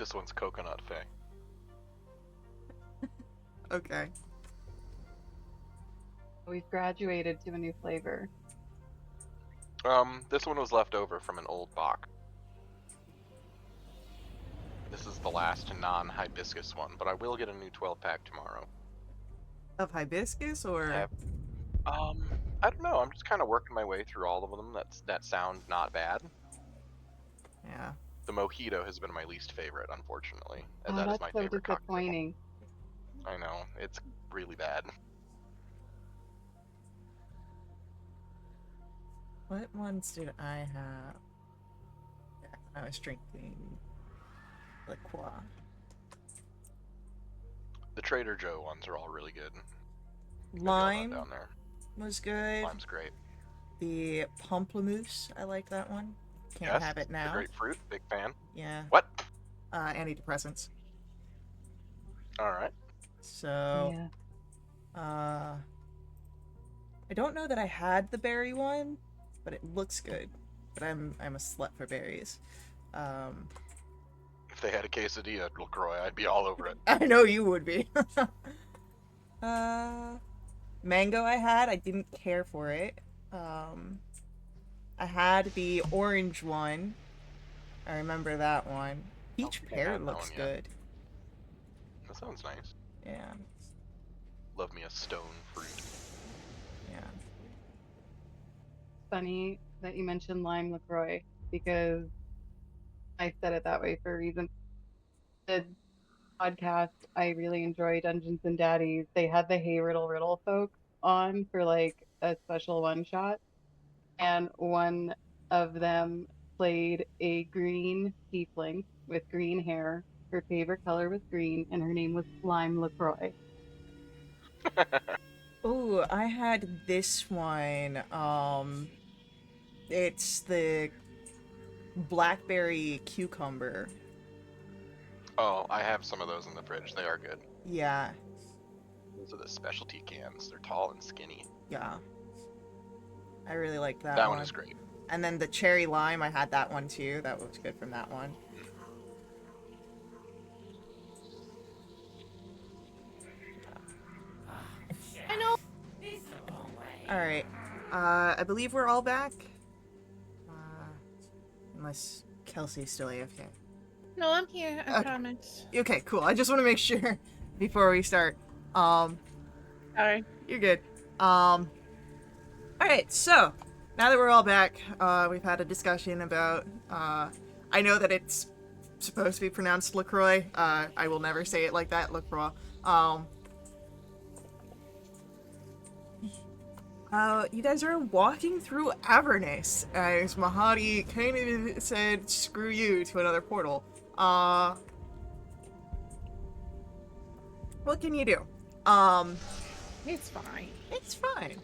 this one's coconut fay. Okay. We've graduated to a new flavor. This one was left over from an old box. This is the last non-hibiscus one, but I will get a new 12-pack tomorrow. Of hibiscus or? Yeah. I don't know. I'm just kind of working my way through all of them. That sound not bad. Yeah. The mojito has been my least favorite, unfortunately. Oh, That is that's my so favorite cocktail. disappointing. I know, it's really bad. What ones did I have? Yeah, I was drinking liqueur. The Trader Joe ones are all really good. Maybe I'll Lime run down there. was good. Lime's great. The pamplemousse, I like that one. Can't Yes, have it now. the grapefruit, big fan. Yeah. What? Antidepressants. Alright. So, Yeah. I don't know that I had the berry one, but it looks good. But I'm a slut for berries. If they had a quesadilla at LaCroix, I'd be all over it. I know you would be. Mango I didn't care for it. I had the orange one. I remember that one. Peach think I pear had that looks one yet. good. That sounds nice. Yeah. Love me a stone fruit. Yeah. Funny that you mentioned lime LaCroix because I said it that way for a reason. The podcast, I really enjoy Dungeons and Daddies. They had the Hey Riddle Riddle folks on for like a special one shot, and one of them played a green tiefling with green hair. Her favorite color was green, and her name was Lime LaCroix. Oh, I had this one. It's the blackberry cucumber. Oh, I have some of those in the fridge. They are good. Yeah. Those are the specialty cans. They're tall and skinny. Yeah. I really like that, That one is great. And then the cherry lime, I had that one too. That was good from that one. I know. Alright. I believe we're all back. Unless Kelsey's still AFK. No, I'm here. I Okay. promise. Okay, cool. I just want to make sure before we start. Sorry. You're good. Alright, so now that we're all back, we've had a discussion about I know that it's supposed to be pronounced LaCroix. I will never say it like that, LaCroix. You guys are walking through Avernus as Mahadi kind of said screw you to another portal. What can you do? It's fine. It's fine.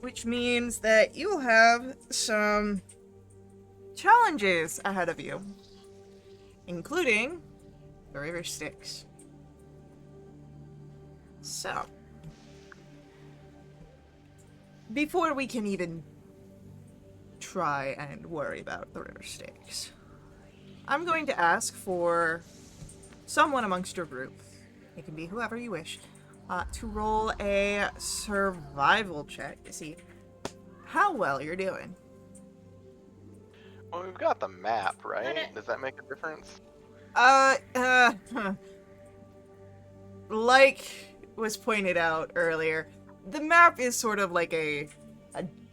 Which means that you'll have some challenges ahead of you, including the river Styx. So, before we can even try and worry about the river Styx, I'm going to ask for someone amongst your group, it can be whoever you wish, to roll a survival check to see how well you're doing. Well, we've got the map, right? Does that make a difference? Like was pointed out earlier, the map is sort of like a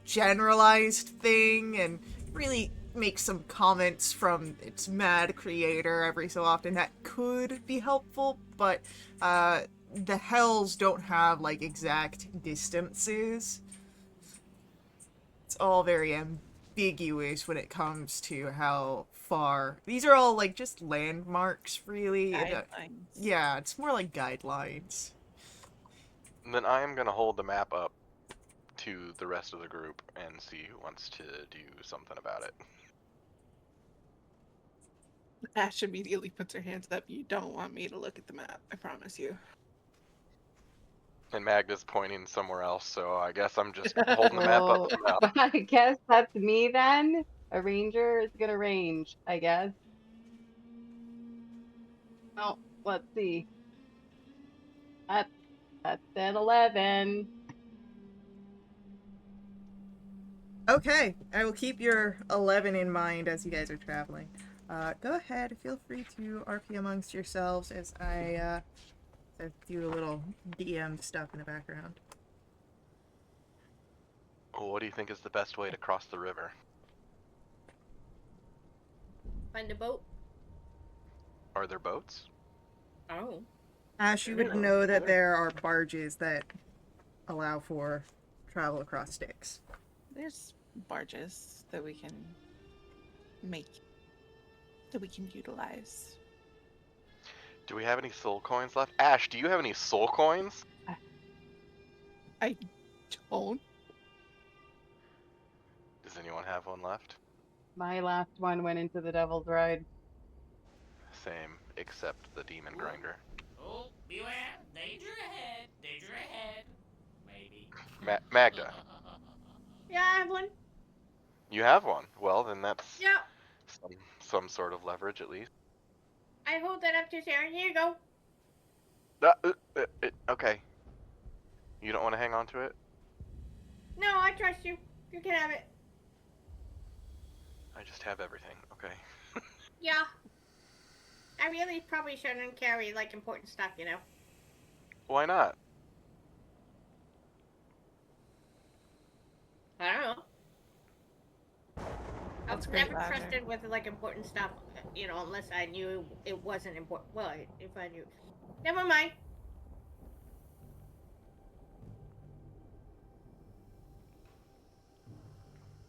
generalized thing and really makes some comments from its mad creator every so often that could be helpful, but the hells don't have like exact distances. It's all very ambiguous when it comes to how far. These are all like just landmarks, really. Guidelines. Yeah, it's more like guidelines. And then I am going to hold the map up to the rest of the group and see who wants to do something about it. Ash immediately puts her hands up. You don't want me to look at the map. I promise you. And Magda's pointing somewhere else, so I guess I'm just holding the map up to the mouth. I guess that's me then. A ranger is gonna range, I guess. Oh, let's see. That's at 11. Okay, I will keep your 11 in mind as you guys are traveling. Go ahead, feel free to RP amongst yourselves as I do a little DM stuff in the background. Well, what do you think is the best way to cross the river? Find a boat. Are there boats? Oh. Ash, you Maybe would not. know that There. there are barges that allow for travel across Styx. There's barges that we can make, that we can utilize. Do we have any soul coins left? Ash, do you have any soul coins? I don't. Does anyone have one left? My last one went into the Devil's Ride. Same, except the demon grinder. Oh, beware! Danger ahead! Danger ahead! Maybe. Magda, Yeah, I have one. you have one. Well, then that's Yeah, some sort of leverage at least. I hold that up to Sarah. Here you go. Okay. You don't want to hang on to it? No, I trust you. You can have it. I just have everything. Okay. Yeah. I really probably shouldn't carry, like, important stuff, you know? Why not? I don't know. That's I've great, never Lavender. trusted with, like, important stuff, you know, unless I knew it wasn't important. Well, if I knew. Never mind.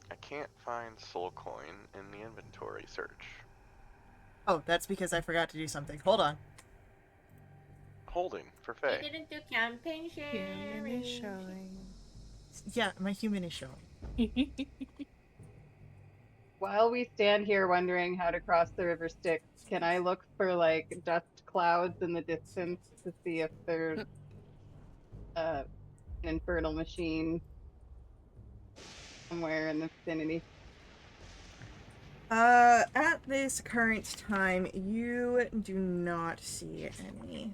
I can't find soul coin in the inventory search. Oh, that's because I forgot to do something. Hold on. Holding for I Faye. didn't do campaign Human is sharing. showing. Yeah, my human is showing. While we stand here wondering how to cross the river Styx, can I look for like dust clouds in the distance to see if there's an infernal machine somewhere in the vicinity? At this current time, you do not see any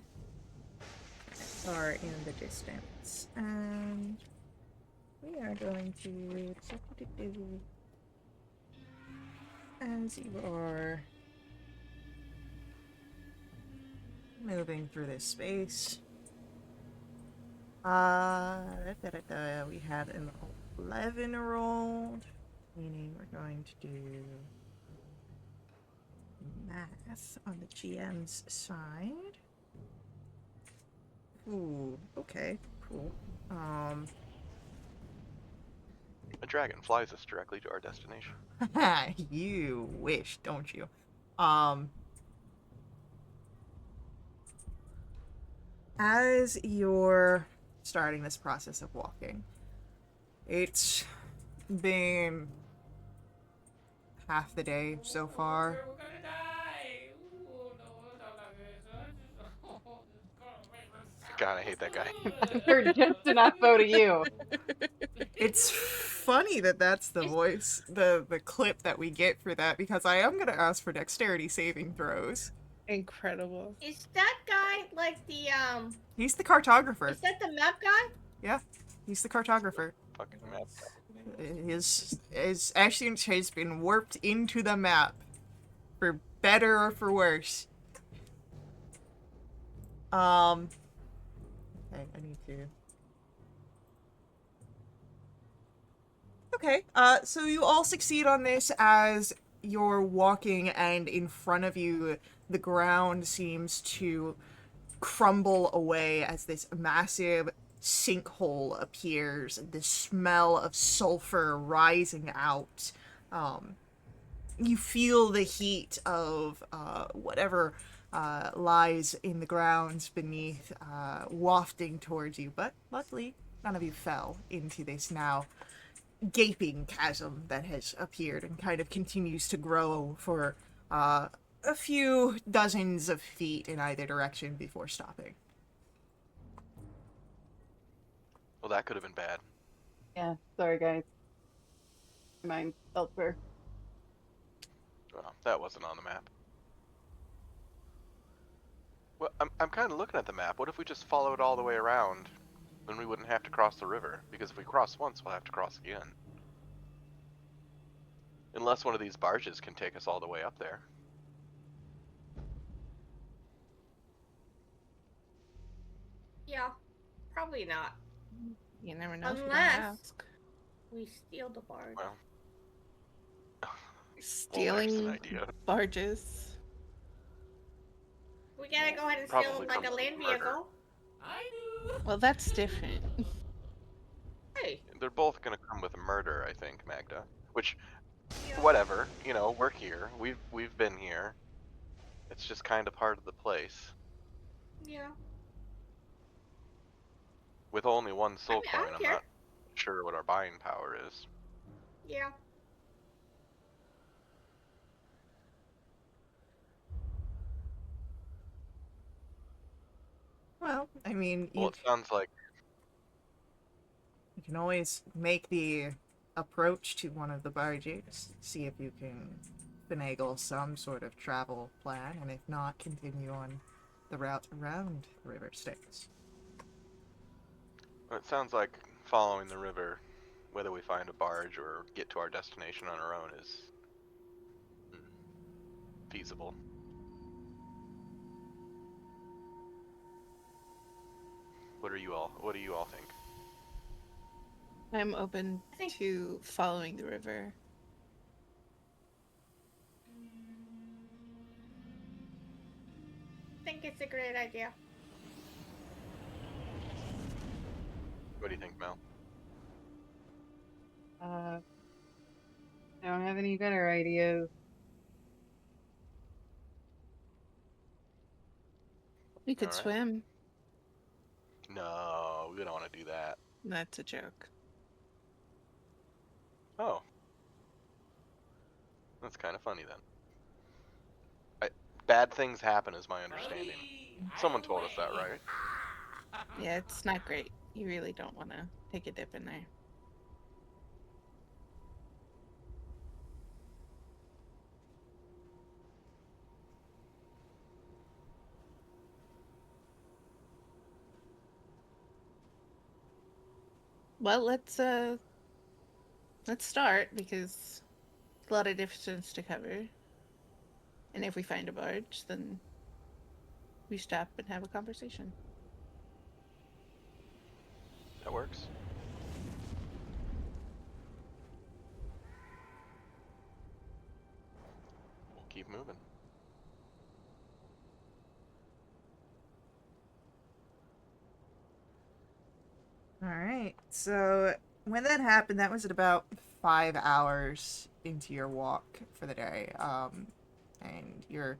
far in the distance. And we are going to, as you are moving through this space, we had an 11 rolled, meaning we're going to do math on the GM's side. Ooh, okay, cool. A dragon flies us directly to our destination. You wish, don't you? As you're starting this process of walking, it's been half the day so far. We're gonna die! Oh no, don't like this. Oh, God, I hate that guy. I heard just enough out of you. It's funny that that's the voice, the clip that we get for that, because I am gonna ask for dexterity saving throws. Incredible. Is that guy like the He's the cartographer. Is that the map guy? Yeah, he's the cartographer. Fucking map. His essence has been warped into the map, for better or for worse. Okay, I need to. Okay, so you all succeed on this as you're walking, and in front of you, the ground seems to crumble away as this massive sinkhole appears, the smell of sulfur rising out. You feel the heat of whatever lies in the grounds beneath wafting towards you, but luckily none of you fell into this now gaping chasm that has appeared and kind of continues to grow for a few dozens of feet in either direction before stopping. Well, that could have been bad. Yeah, sorry guys. My mind's elsewhere. Well, that wasn't on the map. Well, I'm kind of looking at the map. What if we just follow it all the way around? Then we wouldn't have to cross the river. Because if we cross once, we'll have to cross again. Unless one of these barges can take us all the way up there. Yeah, probably not. You never know if you don't Unless ask. we steal the barge. Well, Stealing there's an idea. barges. We gotta go ahead and steal Probably like a comes with land murder. vehicle. I do. Well, that's different. Hey, They're both gonna come with murder, I think, Magda. Which, yeah. whatever. You know, we're here. We've been here. It's just kind of part of the place. Yeah. With only one soul I coin, don't I'm care. not sure what our buying power is. Yeah. Well, I mean, Well, it sounds like you can always make the approach to one of the barges, see if you can finagle some sort of travel plan, and if not, continue on the route around the river Styx. it sounds like following the river, whether we find a barge or get to our destination on our own, is feasible. What do you all think? I'm open I think- to following the river. I think it's a great idea. What do you think, Mel? I don't have any better ideas. We could Alright. swim. No, we don't want to do that. That's a joke. Oh. That's kind of funny then. Bad things happen is my understanding. Ready, Someone told us that, away. right? Yeah, it's not great. You really don't want to take a dip in there. Well, let's start because it's a lot of distance to cover. And if we find a barge, then we stop and have a conversation. That works. We'll keep moving. Alright, so when that happened, that was at about 5 hours into your walk for the day. And you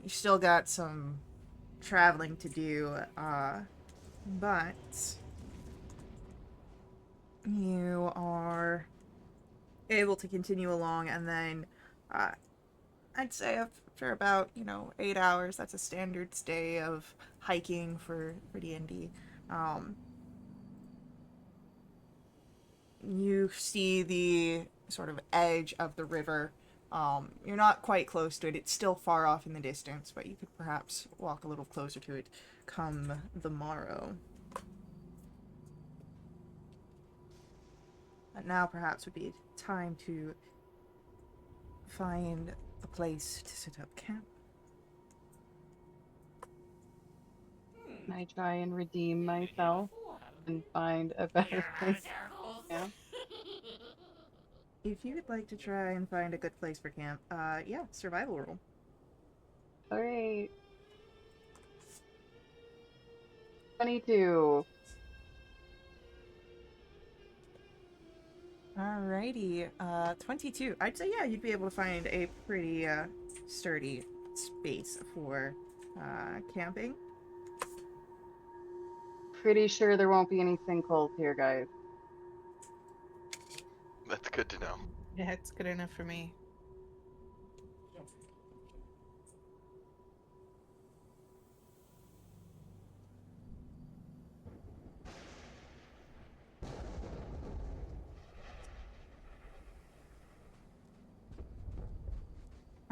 still got some traveling to do, but you are able to continue along, and then I'd say after about 8 hours, that's a standard day of hiking for D&D. You see the sort of edge of the river. You're not quite close to it. It's still far off in the distance, but you could perhaps walk a little closer to it come the morrow. But now perhaps would be time to find a place to set up camp. Can I try and redeem myself and find a better place? Yeah. If you would like to try and find a good place for camp, yeah, survival roll. Alright. 22. Alrighty, 22. I'd say, yeah, you'd be able to find a pretty, sturdy space for, camping. Pretty sure there won't be any sinkholes here, guys. That's good to know. Yeah, it's good enough for me.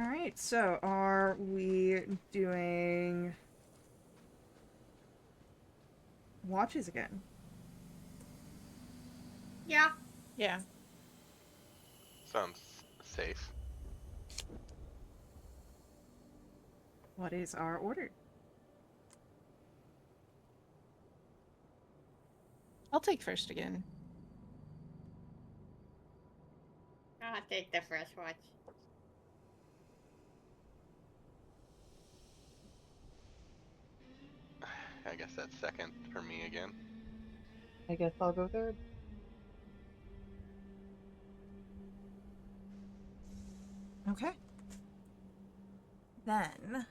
Alright, so are we doing watches again. Yeah. Yeah. Sounds safe. What is our order? I'll take first again. I'll take the first watch. I guess that's second for me again. I guess I'll go third. Okay. Then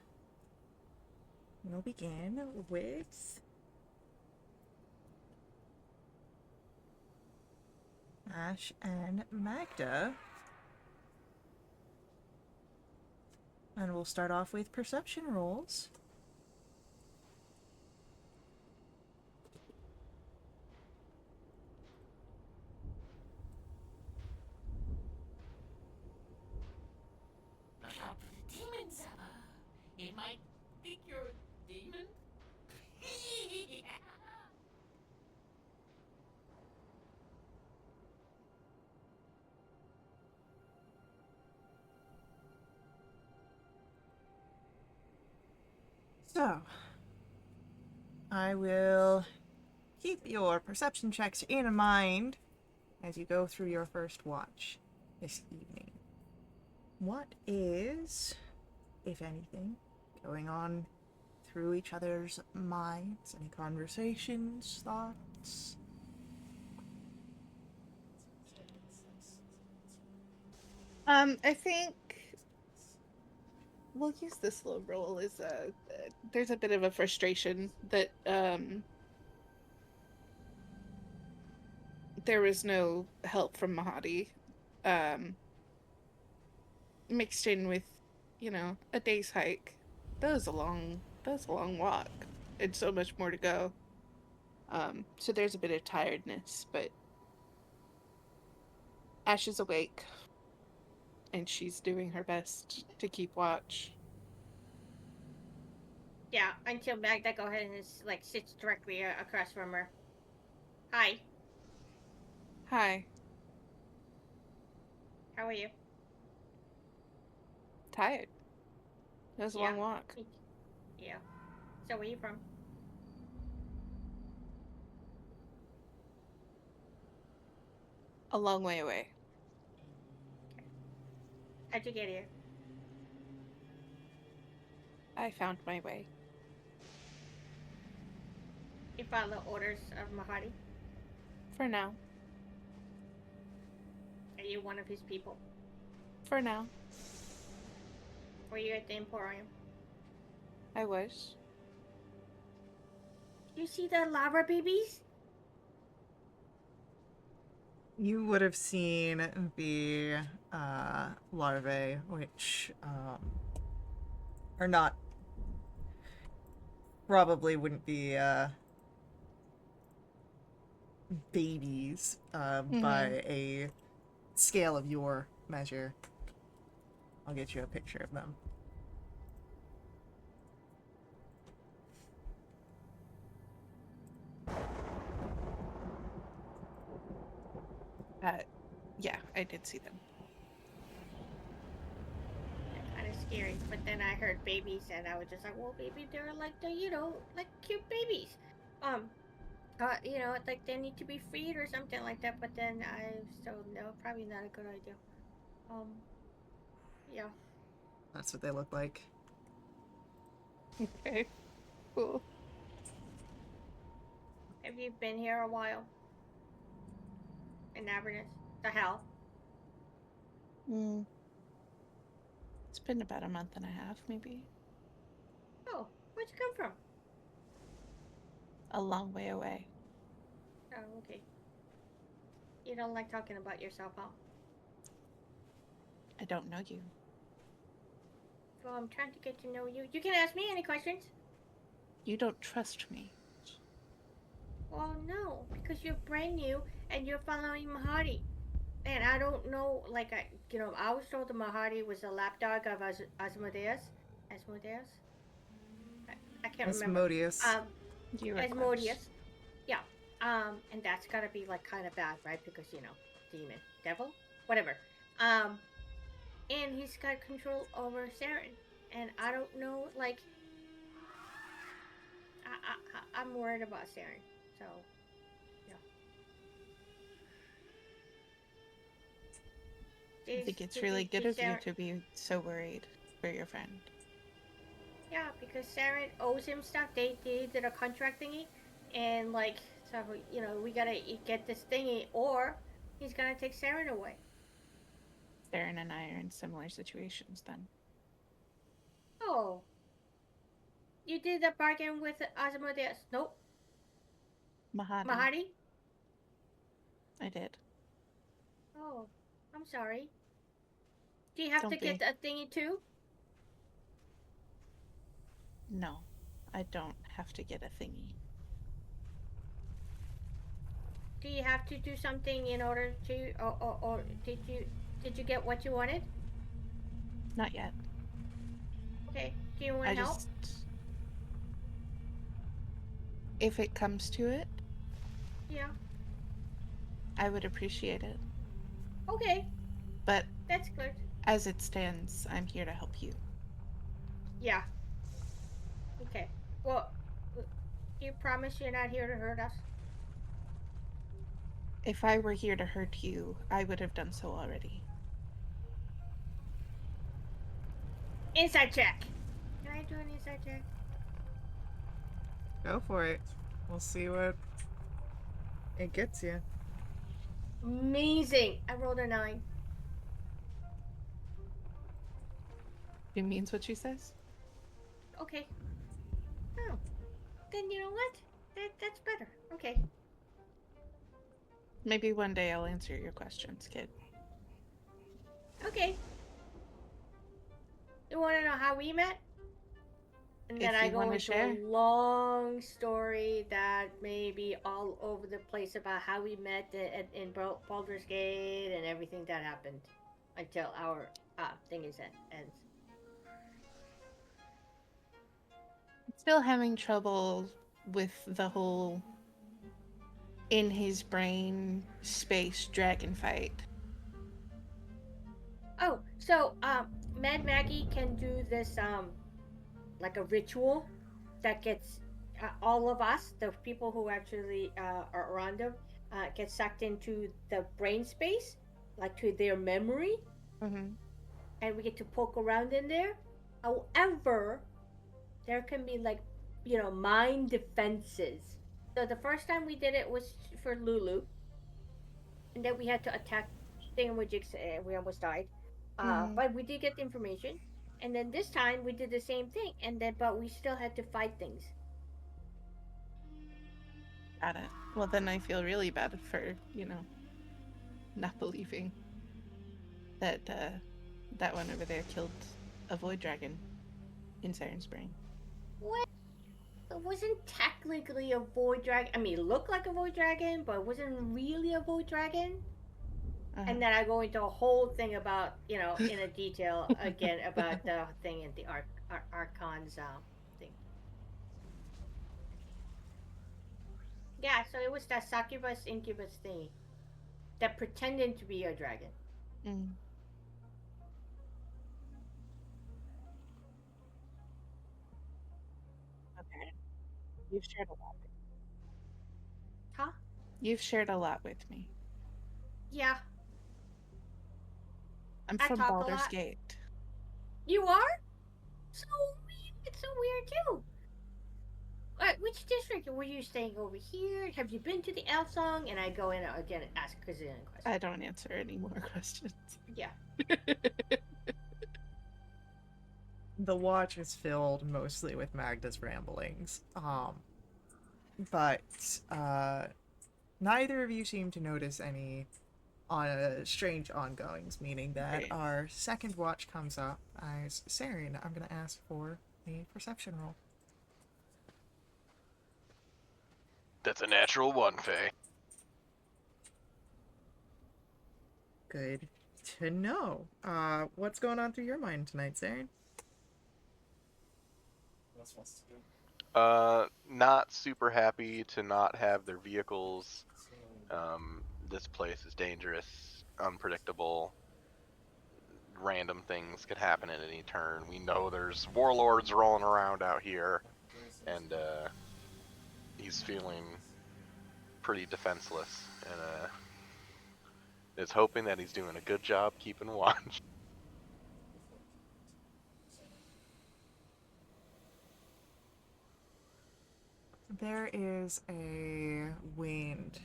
we'll begin with Ash and Magda. And we'll start off with perception rolls. Demon Zappa. It might think you're a demon. So, I will keep your perception checks in mind as you go through your first watch this evening. What is, if anything, going on through each other's minds? Any conversations, thoughts? I think we'll use this little roll as there's a bit of a frustration that there was no help from Mahadi, mixed in with, a day's hike. That was a long walk, and so much more to go. So there's a bit of tiredness, but Ash is awake, and she's doing her best to keep watch. Yeah, until Magda go ahead and just, like, sits directly across from her. Hi, Hi. how are you? Tired. It was a long walk. Yeah. So where you from? A long way away. How'd you get here? I found my way. You follow orders of Mahadi? For now. Are you one of his people? For now. Were you at the Emporium? I was. You see the lava babies? You would have seen the larvae, which are not, probably wouldn't be babies by a scale of your measure. I'll get you a picture of them. Yeah, I did see them. They're kind of scary. But then I heard babies, and I was just like, well, maybe they're like the, like cute babies. Like they need to be freed or something like that. But then no, probably not a good idea. Yeah. That's what they look like. Okay. Cool. Have you been here a while? In Avernus? The hell? It's been about a month and a half, maybe. Oh, where'd you come from? A long way away. Oh, okay. You don't like talking about yourself, huh? I don't know you. Well, I'm trying to get to know you. You can ask me any questions. You don't trust me. Well, no, because you're brand new and you're following Mahadi. And I don't know, like, I was told the Mahadi was a lapdog of Asmodeus. Asmodeus? I can't remember. Asmodeus. You were Asmodeus. And that's gotta be like kind of bad, right? Because demon, devil, whatever. Um, and he's got control over Saren, and I don't know. Like, I'm worried about Saren. So, yeah. I think it's really good of you to be so worried for your friend. Yeah, because Saren owes him stuff. They did a contract thingy, and like, so we gotta get this thingy, or he's gonna take Saren away. Darren and I are in similar situations then. Oh, you did the bargain with Asmodeus? Nope. Mahadi? I did. Oh, I'm sorry. Do you have to get a thingy too? No, I don't have to get a thingy. Do you have to do something in order to, or did you get what you wanted? Not yet. Okay. Do you want help? If it comes to it, yeah, I would appreciate it. Okay. But that's good. As it stands, I'm here to help you. Yeah. Okay. Well, do you promise you're not here to hurt us? If I were here to hurt you, I would have done so already. Inside check. Can I do an inside check? Go for it. We'll see what it gets you. Amazing. I rolled a 9. She means what she says? Okay. Oh. Then you know what? That's better. Okay. Maybe one day I'll answer your questions, kid. Okay. You want to know how we met? And then I go into a long story that may be all over the place about how we met in Baldur's Gate and everything that happened until our thing ends. Still having trouble with the whole in his brain space dragon fight. Oh, so Mad Maggie can do this like a ritual that gets all of us, the people who actually are around them, get sucked into the brain space, like to their memory, and we get to poke around in there. However, there can be like mind defenses. So the first time we did it was for Lulu, and then we had to attack thingamajigs, and we almost died. But we did get the information. And then this time we did the same thing, but we still had to fight things. Got it. Well, then I feel really bad for, not believing that that one over there killed a void dragon in Saren's brain. Well, it wasn't technically a void dragon. I mean, it looked like a void dragon, but it wasn't really a void dragon. And then I go into a whole thing about, in a detail again about the thing in the Archon's thing. Yeah, so it was that succubus incubus thing that pretended to be a dragon. Okay. You've shared a lot. Huh? You've shared a lot with me. Yeah. I'm from Baldur's Gate. You are? So weird. It's so weird too. Which district were you staying over here? Have you been to the Elf Song? And I go in again and ask a gazillion questions. I don't answer any more questions. Yeah. The watch is filled mostly with Magda's ramblings. But neither of you seem to notice any strange ongoings, meaning that our second watch comes up as Saren. I'm going to ask for a perception roll. That's a natural 1, Faye. Good to know. What's going on through your mind tonight, Saren? Not super happy to not have their vehicles. This place is dangerous, unpredictable. Random things could happen at any turn. We know there's warlords rolling around out here, and he's feeling pretty defenseless, and is hoping that he's doing a good job keeping watch. There is a wind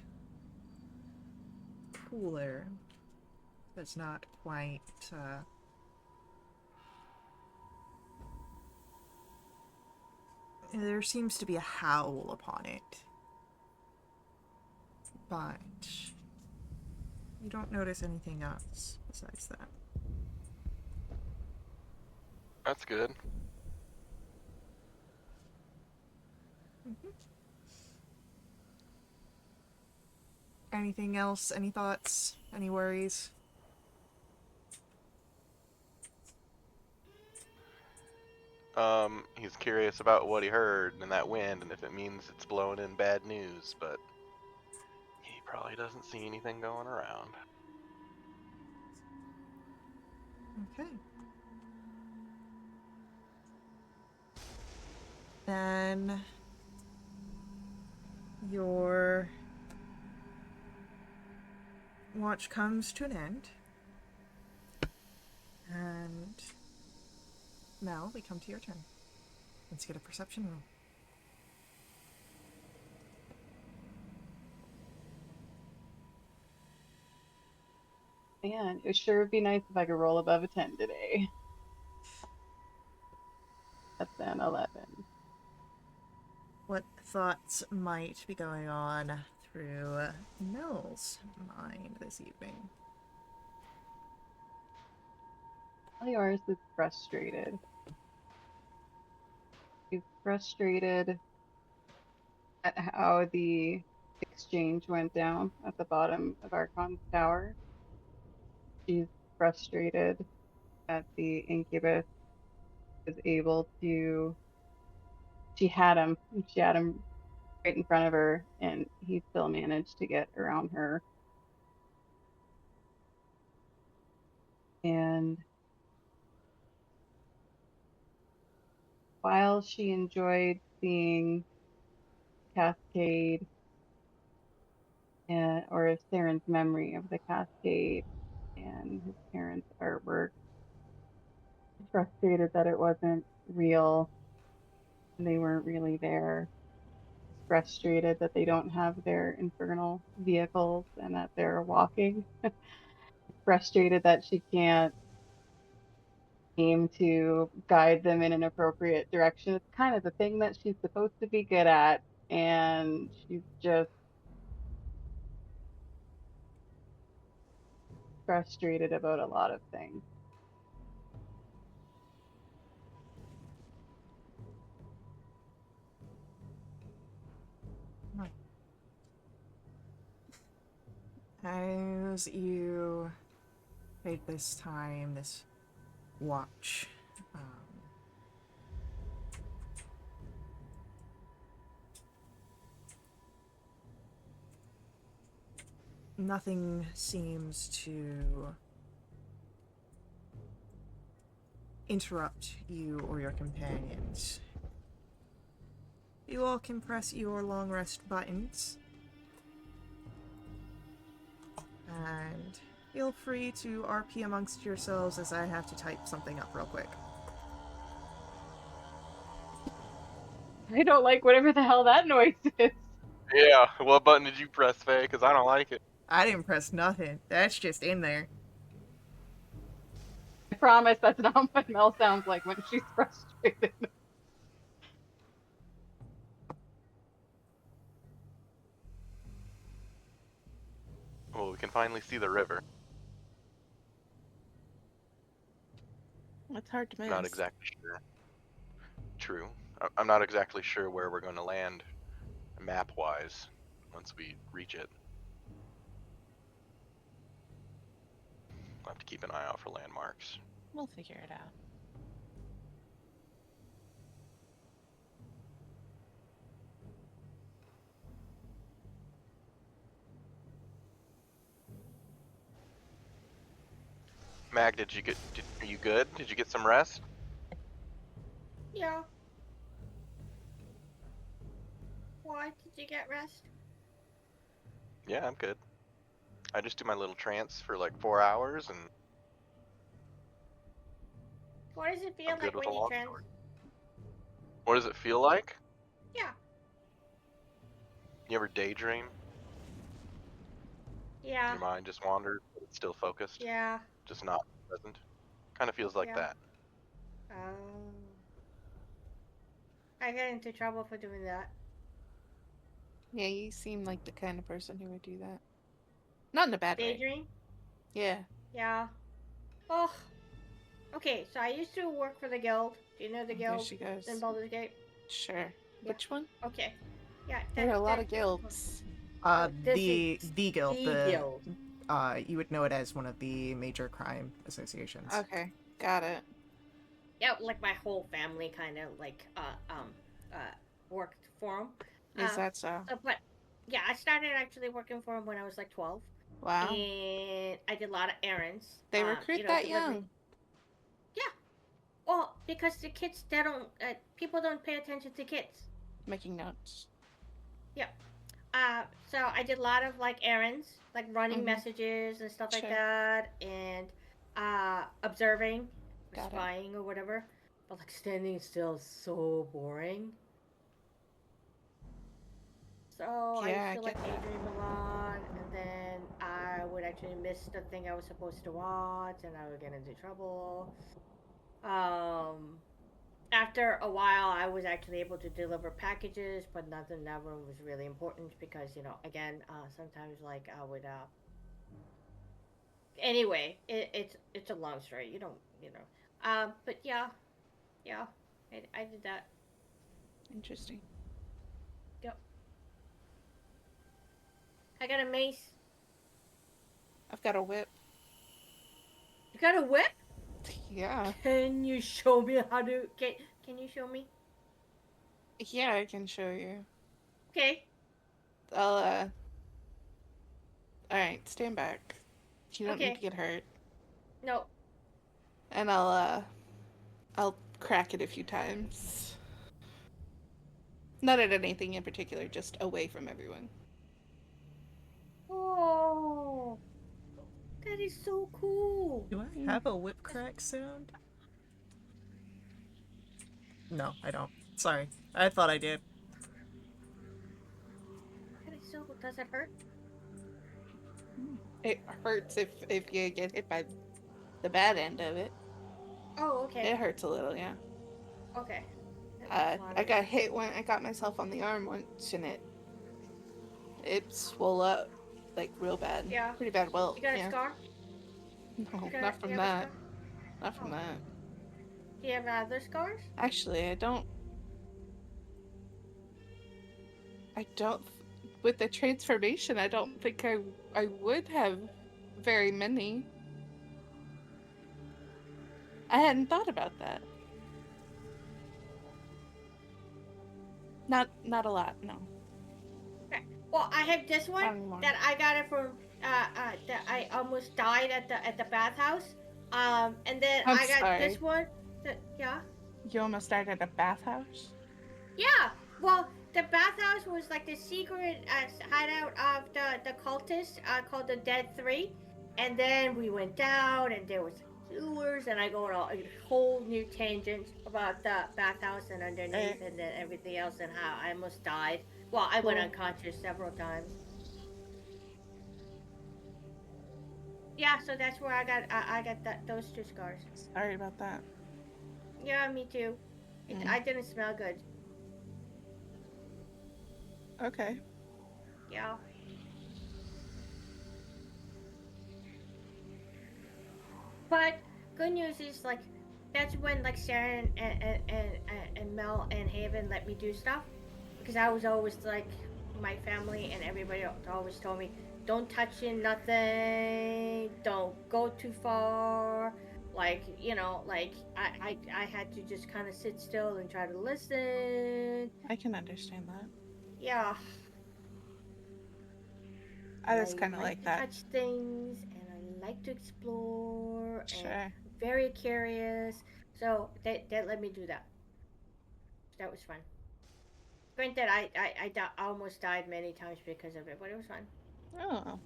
cooler that's not quite there seems to be a howl upon it, but you don't notice anything else besides that. That's good. Anything else? Any thoughts? Any worries? He's curious about what he heard in that wind and if it means it's blowing in bad news, but he probably doesn't see anything going around. Okay. Then your watch comes to an end. And Mel, we come to your turn. Let's get a perception roll. Man, it sure would be nice if I could roll above a 10 today. That's an 11. What thoughts might be going on through Mel's mind this evening? Yours is frustrated. She's frustrated at how the exchange went down at the bottom of Archon's tower. She's frustrated that the incubus was able to. She had him. She had him right in front of her, and he still managed to get around her. And while she enjoyed seeing Cascade or Saren's memory of the Cascade and his parents' artwork, frustrated that it wasn't real and they weren't really there. Frustrated that they don't have their infernal vehicles and that they're walking. Frustrated that she can't aim to guide them in an appropriate direction. It's kind of the thing that she's supposed to be good at, and she's just frustrated about a lot of things. As you take this time, this watch, nothing seems to interrupt you or your companions. You all can press your long rest buttons. And feel free to RP amongst yourselves as I have to type something up real quick. I don't like whatever the hell that noise is. Yeah, what button did you press, Faye? Because I don't like it. I didn't press nothing. That's just in there. I promise that's not what Mel sounds like when she's frustrated. Well, we can finally see the river. It's hard to miss. Not exactly sure. True. I'm not exactly sure where we're going to land map-wise once we reach it. We'll have to keep an eye out for landmarks. We'll figure it out. Mag, are you good? Did you get some rest? Yeah. Why did you get rest? Yeah, I'm good. I just do my little trance for like 4 hours, and What does it feel I'm good like with a when you long trans? story. What does it feel like? Yeah. You ever daydream? Yeah. Your mind just wanders, but it's still focused, Yeah. just not present. Kind of feels like Yeah. that. Oh. I get into trouble for doing that. Yeah, you seem like the kind of person who would do that. Not in a bad way. Daydream? Yeah. Yeah. Oh. Okay, so I used to work for the guild. Do you know the There guild she in goes. Baldur's Gate? Sure. Yeah. Which one? Okay. Yeah, There are a lot that of guilds. this is The guild, the guild. you would know it as one of the major crime associations. Okay, got it. Yeah, like my whole family kind of like uh worked for him. Is that so? But yeah, I started actually working for him when I was like 12, Wow. and I did a lot of errands. They recruit that Delivery. young. Yeah. Well, because the kids they don't people don't pay attention to kids. Making notes. Yeah. So I did a lot of like errands, like running Mhm. messages and stuff like Sure. that, and observing, or Got it. spying or whatever. But like standing still is so boring. So I Yeah, used I to get like that. daydream a lot, and then I would actually miss the thing I was supposed to watch, and I would get into trouble. Um, After a while, I was actually able to deliver packages, but nothing never was really important because again, sometimes like I would. Anyway, it's a long story. You don't But yeah, yeah, I did that. Interesting. Yep. I got a mace. I've got a whip. You got a whip? Yeah. Can you show me how to? Can you show me? Yeah, I can show you. Okay. I'll, alright, stand back. You don't need to Okay. get hurt. No. And I'll crack it a few times. Not at anything in particular, just away from everyone. Oh, that is so cool. Do I have a whip crack sound? No, I don't. Sorry. I thought I did. That is so. Does it hurt? It hurts if you get hit by the bad end of it. Oh, okay. It hurts a little, yeah. Okay. That's not I it. got hit when I got myself on the arm once, and it swole up like real bad, Yeah. pretty bad. Well, You got a yeah. scar? No, You not from have a that. scar? Not from Oh. that. Do you have other scars? Actually, I don't. I don't. With the transformation, I don't think I would have very many. I hadn't thought about that. Not a lot, no. Okay. Well, I have this one Not anymore. that I got it from that I almost died at the bathhouse. And then I'm I got sorry. this one that yeah. You almost died at a bathhouse? Yeah. Well, the bathhouse was like the secret hideout of the cultists called the Dead Three, and then we went down and there was sewers, and I go on a whole new tangent about the bathhouse and underneath and then everything else and how I almost died. Well, I went Cool. unconscious several times. Yeah, so that's where I got those two scars. Sorry about that. Yeah, me too. I didn't smell good. Okay. Yeah. But good news is like that's when like Sarah and Mel and Haven let me do stuff because I was always like my family and everybody always told me don't touch in nothing, don't go too far. Like like I had to just kind of sit still and try to listen. I can understand that. Yeah. I was I kind of like like to that. touch things and I like to explore explore and Sure. very curious. So they let me do that. That was fun. Granted, I almost died many times because of it, but it was fun. Oh,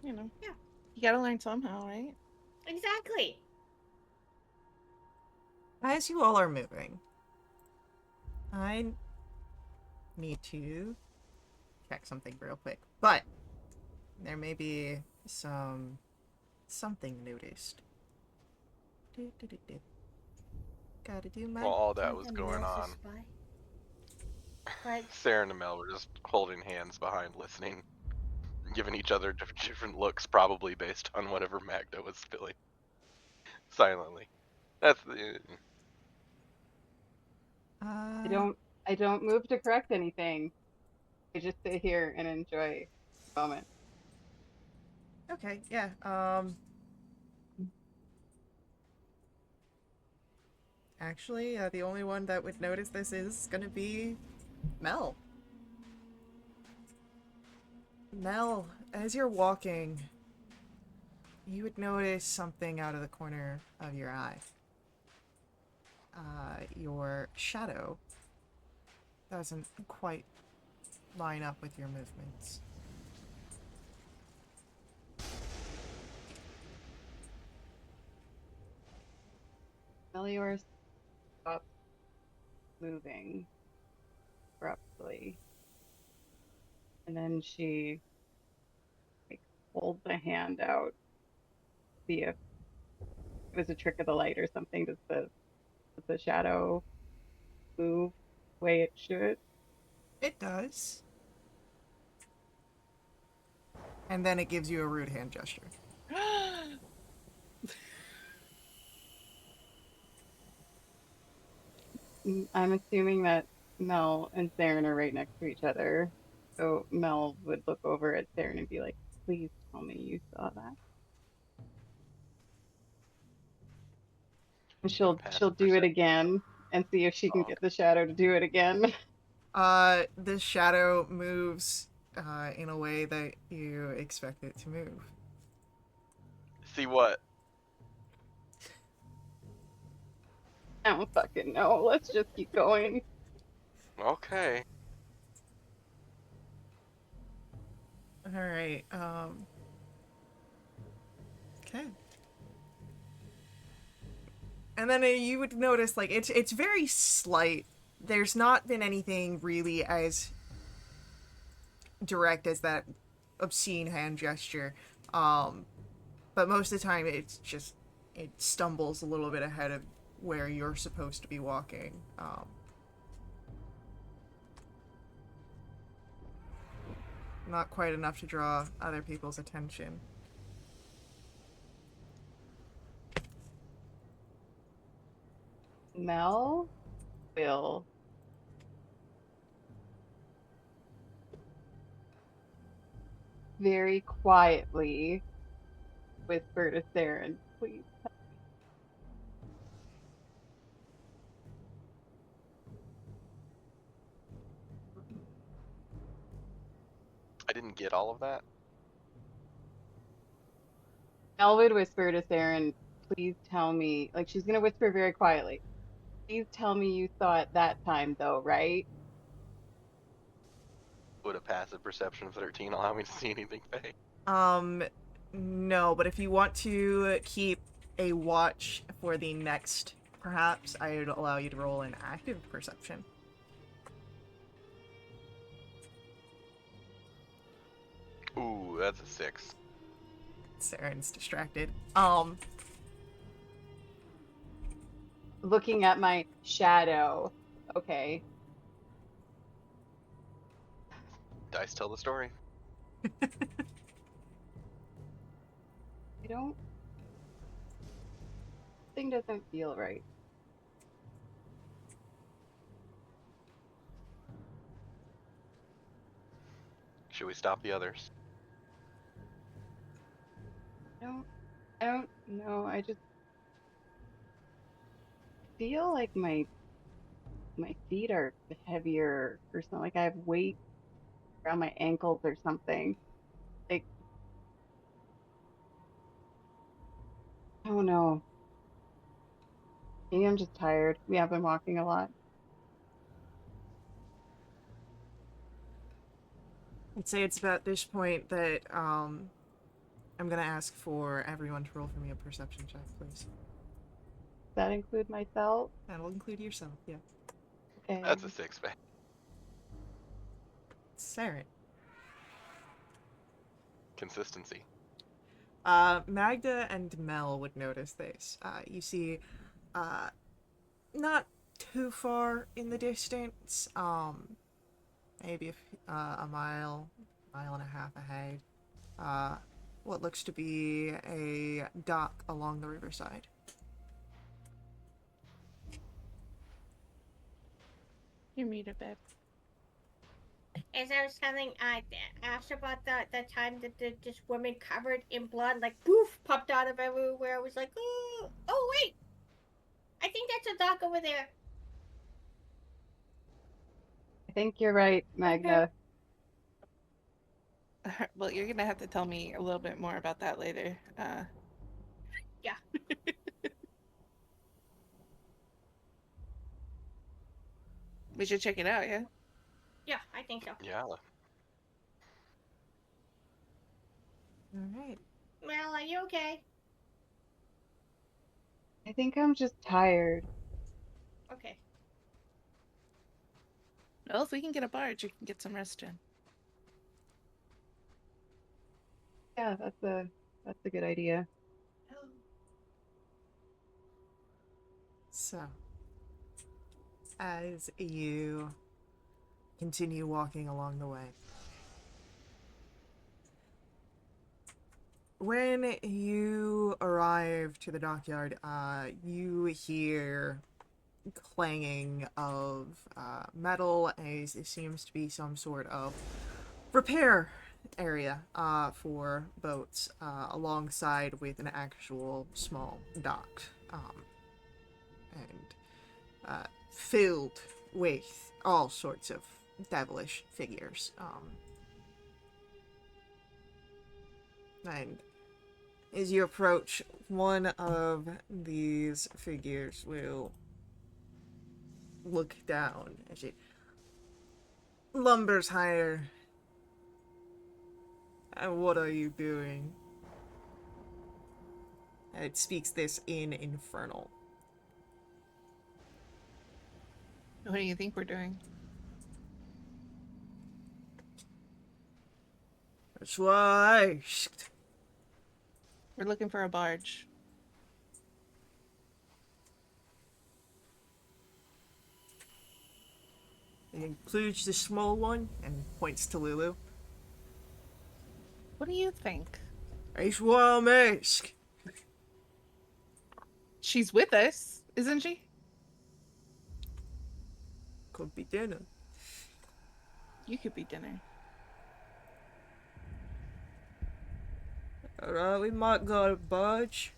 you know, Yeah, you gotta learn somehow, right? exactly. As you all are moving, I need to check something real quick. But there may be something noticed. Do, do, do, do. Gotta do my. While all Do that you was have a going Mel's on, spy? But Sarah and Mel were just holding hands behind, listening, giving each other different looks, probably based on whatever Magda was spilling silently. That's the. I Uh, don't I don't move to correct anything. I just sit here and enjoy the moment. okay, yeah. Actually, the only one that would notice this is gonna be Mel. Mel, as you're walking, you would notice something out of the corner of your eye. Your shadow doesn't quite line up with your movements. Melior stops moving abruptly, and then she like holds a hand out, see if it was a trick of the light or something. Does the shadow move the way it should? It does. And then it gives you a rude hand gesture. I'm assuming that Mel and Saren are right next to each other. So Mel would look over at Saren and be like, please tell me you saw that. And Make a she'll passive do it perception. again and see if she can Oh, get the shadow to do it again. The shadow moves in a way that you expect it to move. see what? I don't fucking know. Let's just keep going. Okay. Alright, okay. And then you would notice, like, it's very slight. There's not been anything really as direct as that obscene hand gesture. Um, but most of the time it stumbles a little bit ahead of where you're supposed to be walking. Not quite enough to draw other people's attention. Mel will very quietly whisper to Saren, please. I didn't get all of that. Mel would whisper to Saren, please tell me, like she's gonna whisper very quietly. Please tell me you saw it that time though, right? Would a passive perception of 13 allow me to see anything, Faye? Um, no, but if you want to keep a watch for the next, perhaps I would allow you to roll an active perception. Ooh, that's a 6. Saren's distracted. Looking at my shadow. Okay. Dice tell the story. I don't thing doesn't feel right. Should we stop the others? I don't I don't know. I just feel like my feet are heavier or something. Like I have weight around my ankles or something. Like Oh no. Maybe I'm just tired. We have been walking a lot. I'd say it's about this point that I'm gonna ask for everyone to roll for me a perception check, please. Does that include myself? That'll include yourself, yeah. Okay. That's a 6, man. Saren. Consistency. Magda and Mel would notice this. You see, not too far in the distance, maybe a mile and a half ahead, what looks to be a dock along the riverside. You meet a bed. As I was telling, I asked about the time that this woman covered in blood, like poof, popped out of everywhere. I was like, oh wait, I think that's a dock over there. I think you're right, Magna. Well, you're gonna have to tell me a little bit more about that later. Yeah. We should check it out, yeah? Yeah, I think so. Yeah. Alright. Mel, are you okay? I think I'm just tired. Okay. Well, if we can get a barge, you can get some rest in. Yeah, that's a good idea. So, as you continue walking along the way, when you arrive to the dockyard, you hear clanging of metal, as it seems to be some sort of repair area for boats, alongside with an actual small dock, and filled with all sorts of devilish figures. And as you approach, one of these figures will look down as it lumbers higher. And what are you doing? And it speaks this in Infernal. What do you think we're doing? That's why I asked. We're looking for a barge. It includes the small one, and points to Lulu. What do you think? That's why I'm asked. She's with us, isn't she? Could be dinner. You could be dinner. Alright, we might got a budge.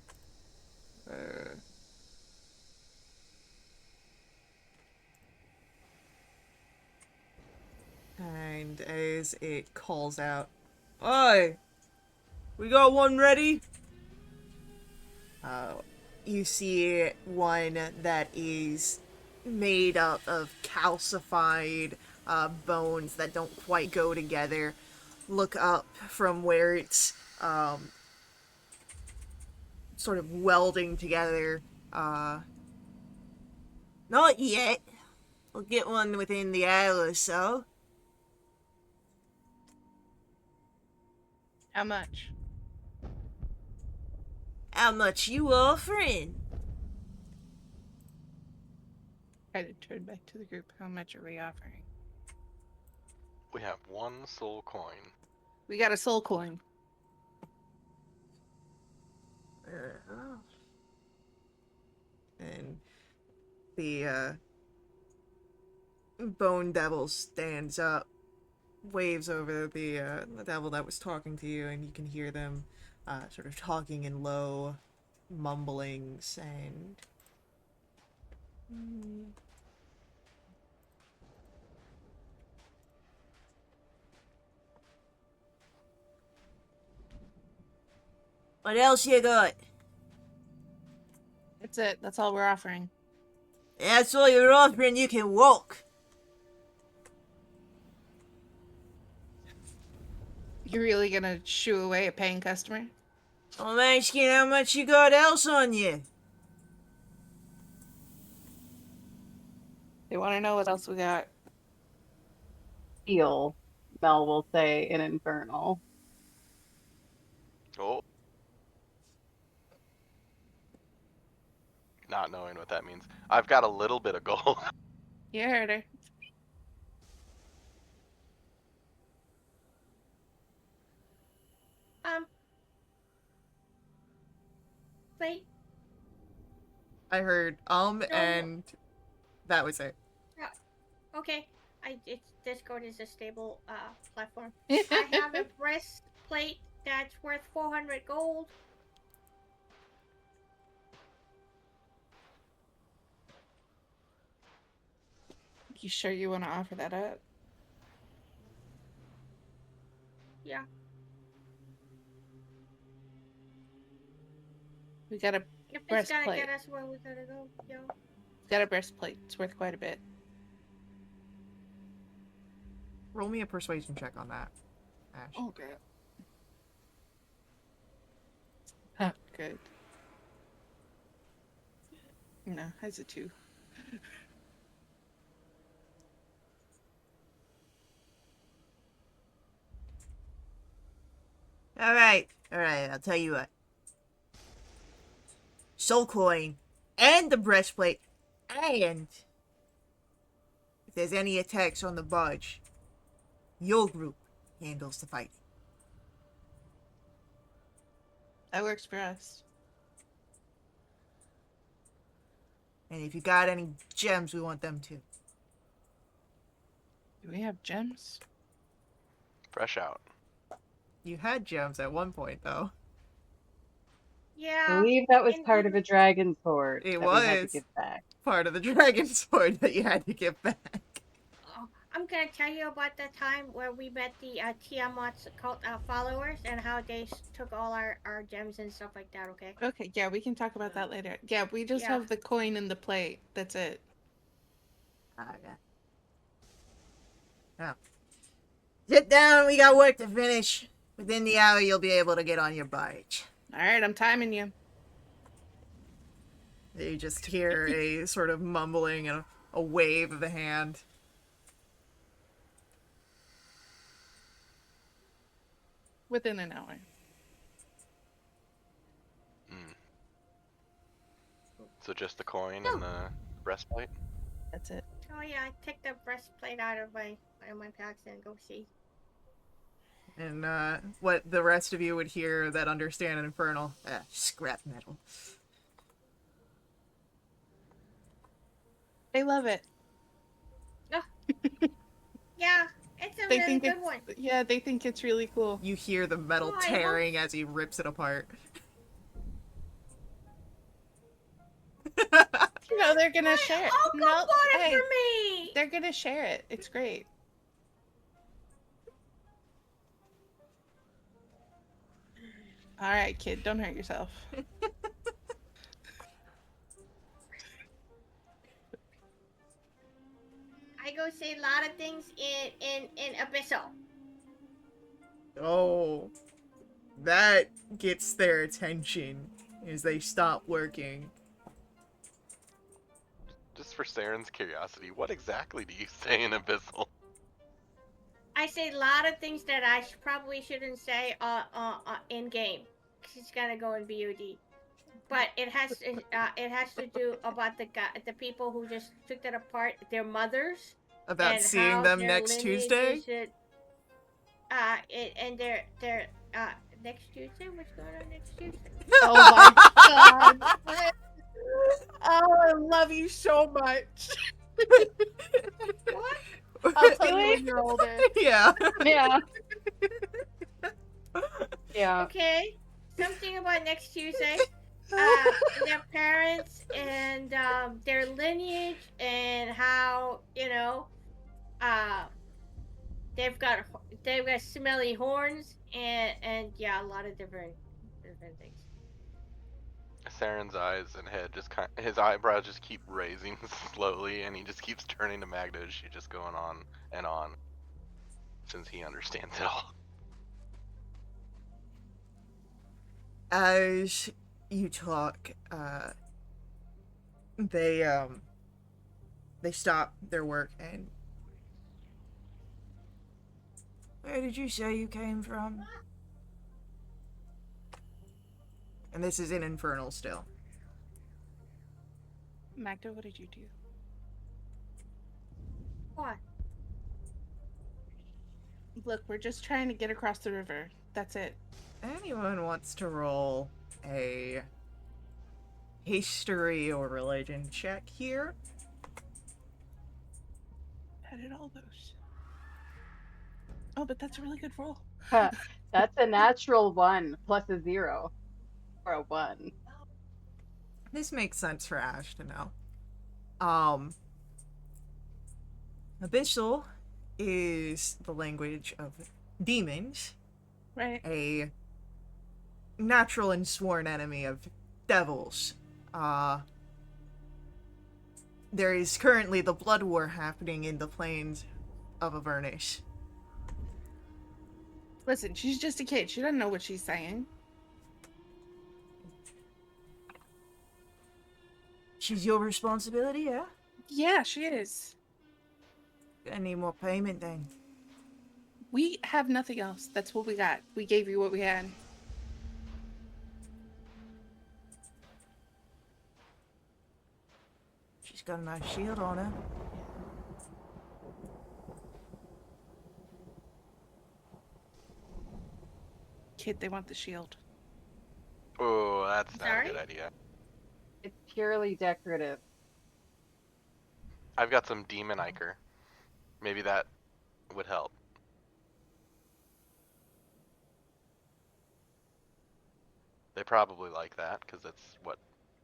And as it calls out, "Oi! We got one ready?" You see one that is made up of calcified bones that don't quite go together. Look up from where it's sort of welding together. Not yet. We'll get one within the hour or so. How much? How much you offering? Try to turn back to the group. How much are we offering? We have one soul coin. We got a soul coin. And the Bone Devil stands up, waves over the devil that was talking to you, and you can hear them sort of talking in low mumblings and what else you got? That's it. That's all we're offering. That's all you're offering. You can walk. You're really gonna shoo away a paying customer? I'm asking how much you got else on you. They want to know what else we got. Steel, Mel will say in Infernal. Oh. Not knowing what that means. I've got a little bit of gold. You heard her. Wait. I heard No. and that was it. Okay. Discord is a stable platform. I have a breastplate that's worth 400 gold. You sure you want to offer that up? Yeah. We got a If it's gonna breastplate. get us where we gotta go, yo. Got a breastplate. It's worth quite a bit. Roll me a persuasion check on that, Ash. Oh, girl. Huh, good. No, has a 2. Alright, I'll tell you what. Soul coin, and the breastplate, and if there's any attacks on the barge, your group handles the fight. That works for us. And if you got any gems, we want them too. Do we have gems? Fresh out. You had gems at one point, though. I Yeah. believe that was and- part of a dragon sword It that we had to was. give back. Part of the dragon sword that you had to give back. Oh, I'm gonna tell you about the time where we met the Tiamat's cult followers and how they took all our gems and stuff like that, okay? Okay, yeah, we can talk about that later. Yeah, we just Yeah. have the coin and the plate. That's it. Okay. Now, sit down, we got work to finish. Within the hour, you'll be able to get on your barge. Alright, I'm timing you. You just hear a sort of mumbling and a wave of the hand. Within an hour. So just the coin and the breastplate? That's it. Oh yeah, I take the breastplate out of my packs and go see. And what the rest of you would hear that understand an infernal, scrap metal. They love it. Yeah, it's a They really think good it's one. yeah, they think it's really cool. You hear the metal Oh, I tearing as he rips it apart. No, they're gonna share it. Uncle bought it hey, for me. they're gonna share it. It's great. All right, kid, don't hurt yourself. I go say a lot of things in Abyssal. Oh, that gets their attention as they stop working. Just for Saren's curiosity, what exactly do you say in Abyssal? I say a lot of things that I probably shouldn't say in game. She's gonna go in BOD. But it has to do about the people who just took that apart, their mothers. About and seeing how them their next Tuesday? lineage and their next Tuesday. What's going on next Tuesday? Oh my god. Oh, I love you so much. What? I'll tell you when you're older. Yeah. Yeah. Yeah. Okay. Something about next Tuesday. Their parents and their lineage and how they've got smelly horns and yeah, a lot of different things. Saren's eyes and head his eyebrows just keep raising slowly, and he just keeps turning to Magda as she's just going on and on, since he understands it all. As you talk, they stop their work and... Where did you say you came from? And this is in Infernal still. Magda, what did you do? What? Look, we're just trying to get across the river. That's it. Anyone wants to roll a history or religion check here? How did all those? Oh, but that's a really good roll. That's a natural 1 plus a 0. Or a 1. This makes sense for Ash to know. Abyssal is the language of demons, Right. a natural and sworn enemy of devils. There is currently the blood war happening in the plains of Avernus. Listen, she's just a kid. She doesn't know what she's saying. She's your responsibility, yeah? Yeah, she is. Gonna need more payment then. We have nothing else. That's what we got. We gave you what we had. She's got a nice shield on her. Kid, they want the shield. Oh, that's not Sorry? a good idea. It's purely decorative. I've got some demon ichor. Maybe that would help. They probably like that, because that's what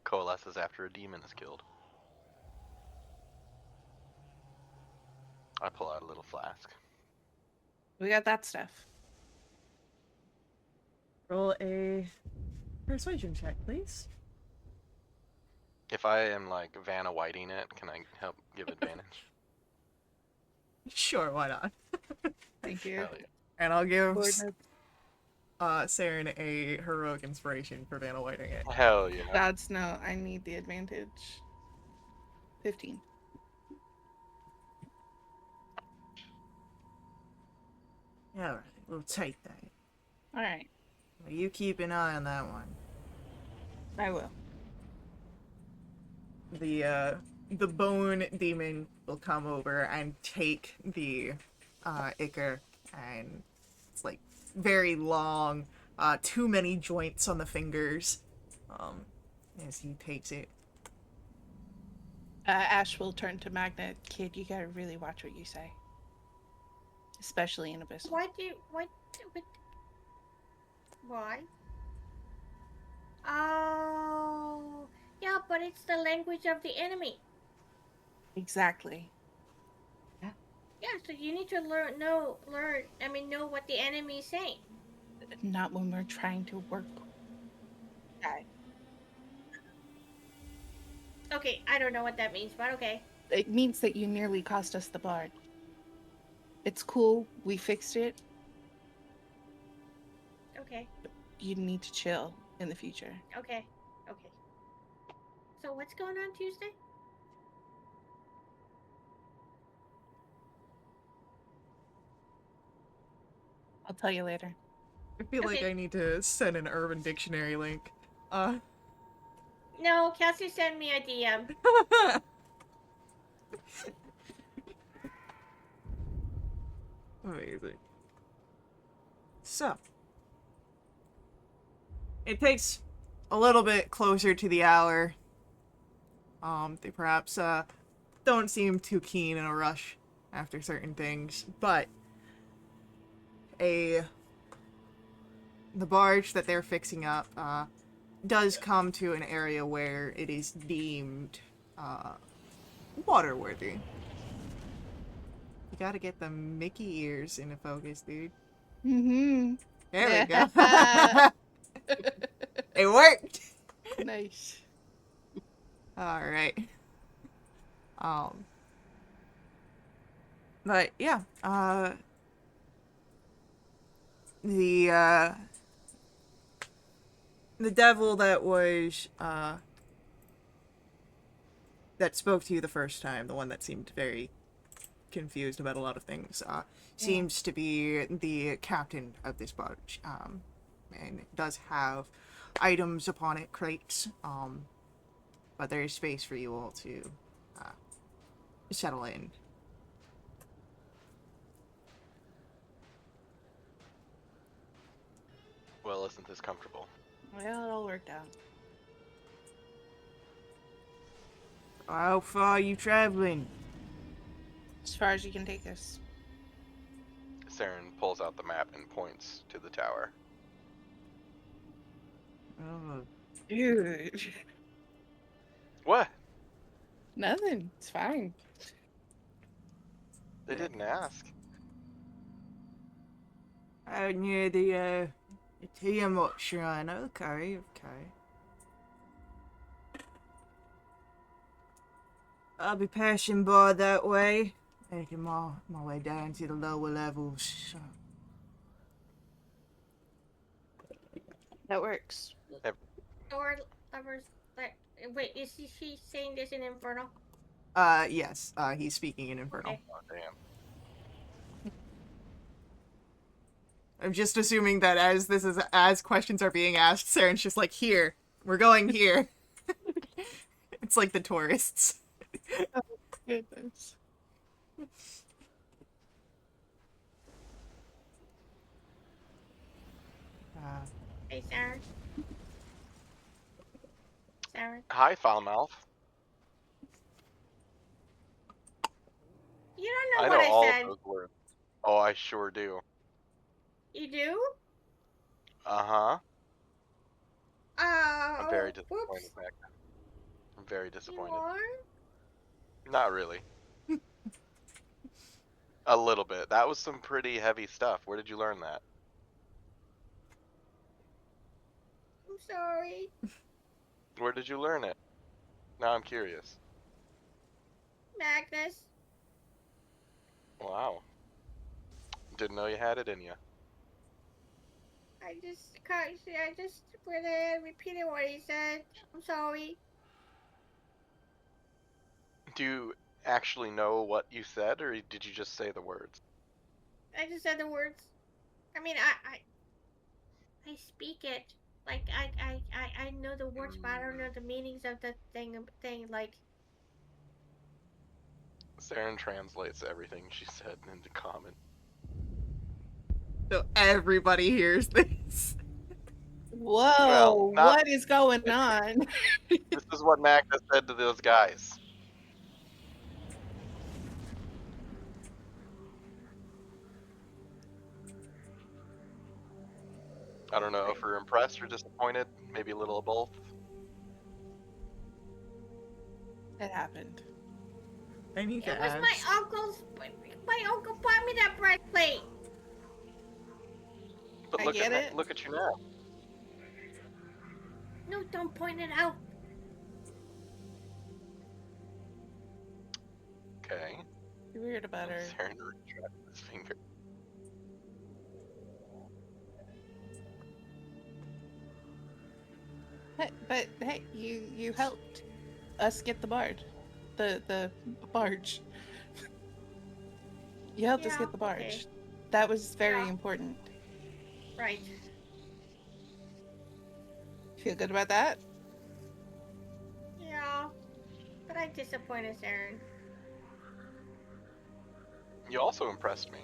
coalesces after a demon is killed. I pull out a little flask. We got that stuff. Roll a persuasion check, please. If I am like Vanna Whiting it, can I help give advantage? Sure, why not? Thank you. Hell yeah. And I'll give Coordinates. Saren a heroic inspiration for Vanna Whiting it. Hell yeah. Gods, no, I need the advantage. 15. Alright, we'll take that. Alright, You keep an eye on that one. I will. The bone demon will come over and take the ichor, and it's like very long, too many joints on the fingers, as he takes it. Ash will turn to Magna. Kid, you gotta really watch what you say. Especially in Abyssal. Why? Oh, yeah, but it's the language of the enemy. Exactly. Yeah, so you need to know what the enemy is saying. Not when we're trying to work. Okay, I don't know what that means, but okay. It means that you nearly cost us the bard. It's cool. We fixed it. Okay, You need to chill in the future. okay. So what's going on Tuesday? I'll tell you later. I feel like Okay. I need to send an Urban Dictionary link. No, Cassie sent me a DM. Amazing. So, it takes a little bit closer to the hour. They perhaps don't seem too keen in a rush after certain things, but the barge that they're fixing up does come to an area where it is deemed waterworthy. You gotta get the Mickey ears into focus, dude. Mm-hmm. There we go. It worked. Nice. All right. Um. But yeah. The the devil that was that spoke to you the first time, the one that seemed very confused about a lot of things, seems to be the captain of this barge. And it does have items upon it, crates. But there is space for you all to uh, settle in. Well, isn't this comfortable? Well, it all worked out. How far are you traveling? As far as you can take us. Saren pulls out the map and points to the tower. Oh, Dude. What? Nothing. It's fine. They didn't ask. out near the Tiamat shrine. Okay, okay. I'll be passing by that way, making my way down to the lower levels. So. That works. Or lovers. Like, wait, is she saying this in Infernal? Yes. He's speaking in Infernal. Okay. Oh, damn. I'm just assuming that as questions are being asked, Saren's just like, here, we're going here. It's like the tourists. Goodness. Hey, Sarah. Sarah. Hi, Foulmouth. You don't I know know what I all said. of those words. Oh, I sure do. You do? Uh-huh. I'm very disappointed, Whoops. Mac. I'm very You disappointed. are? Not really. A little bit. That was some pretty heavy stuff. Where did you learn that? I'm sorry. Where did you learn it? Now I'm curious. Magnus. Wow. Didn't know you had it in you. I just really repeated what he said. I'm sorry. Do you actually know what you said, or did you just say the words? I just said the words. I mean, I speak it. Like, I know the words, but I don't know the meanings of the thing. Like, Saren translates everything she said into common. So everybody hears this. Whoa, Well, not- what is going on? This is what Magda said to those guys. I don't know if we're impressed or disappointed. Maybe a little of both. It happened. I need to it was ask. my uncle's. My uncle bought me that breastplate. But I look get at it. look at you now. No, don't point it out. Okay. You're weird about her. Saren retracted his finger. But hey, you helped us get the barge. The barge. You helped us Yeah, get the barge. okay. That was very Yeah. important. Right. Feel good about that? Yeah. But I disappointed Aaron. You also impressed me.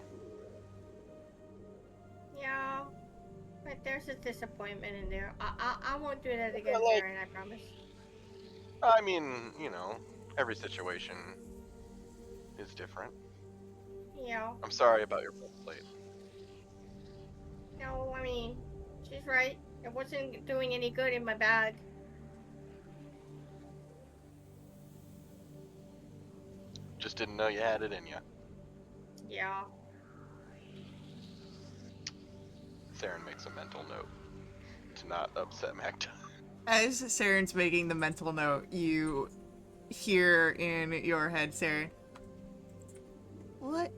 Yeah. But there's a disappointment in there. I won't do that again, like- Aaron. I promise. I mean, you know, every situation is different. Yeah. I'm sorry about your breastplate. No, I mean, she's right. It wasn't doing any good in my bag. Just didn't know you had it in you. Yeah. Saren makes a mental note to not upset Magda. As Saren's making the mental note, you hear in your head, Saren, what?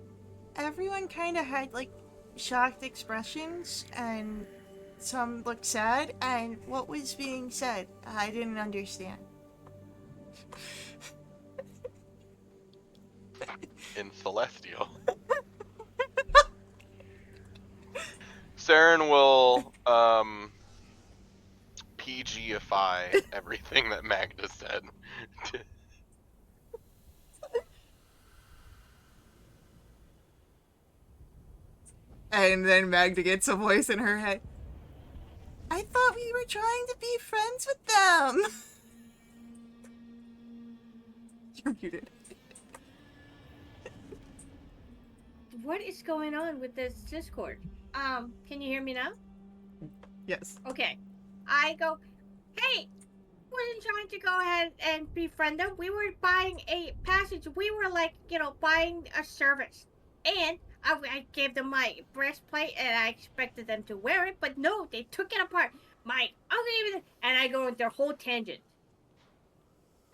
Everyone kind of had, like, shocked expressions, and some looked sad, and what was being said? I didn't understand. In Celestial. Saren will PGify everything that Magda said. And then Magda gets a voice in her head. I thought we were trying to be friends with them. You're muted. What is going on with this Discord? Can you hear me now? Yes. Okay. I go, hey, wasn't trying to go ahead and befriend them. We were buying a passage. We were like, buying a service. And I gave them my breastplate and I expected them to wear it, but no, they took it apart. My ugly, and I go into their whole tangent.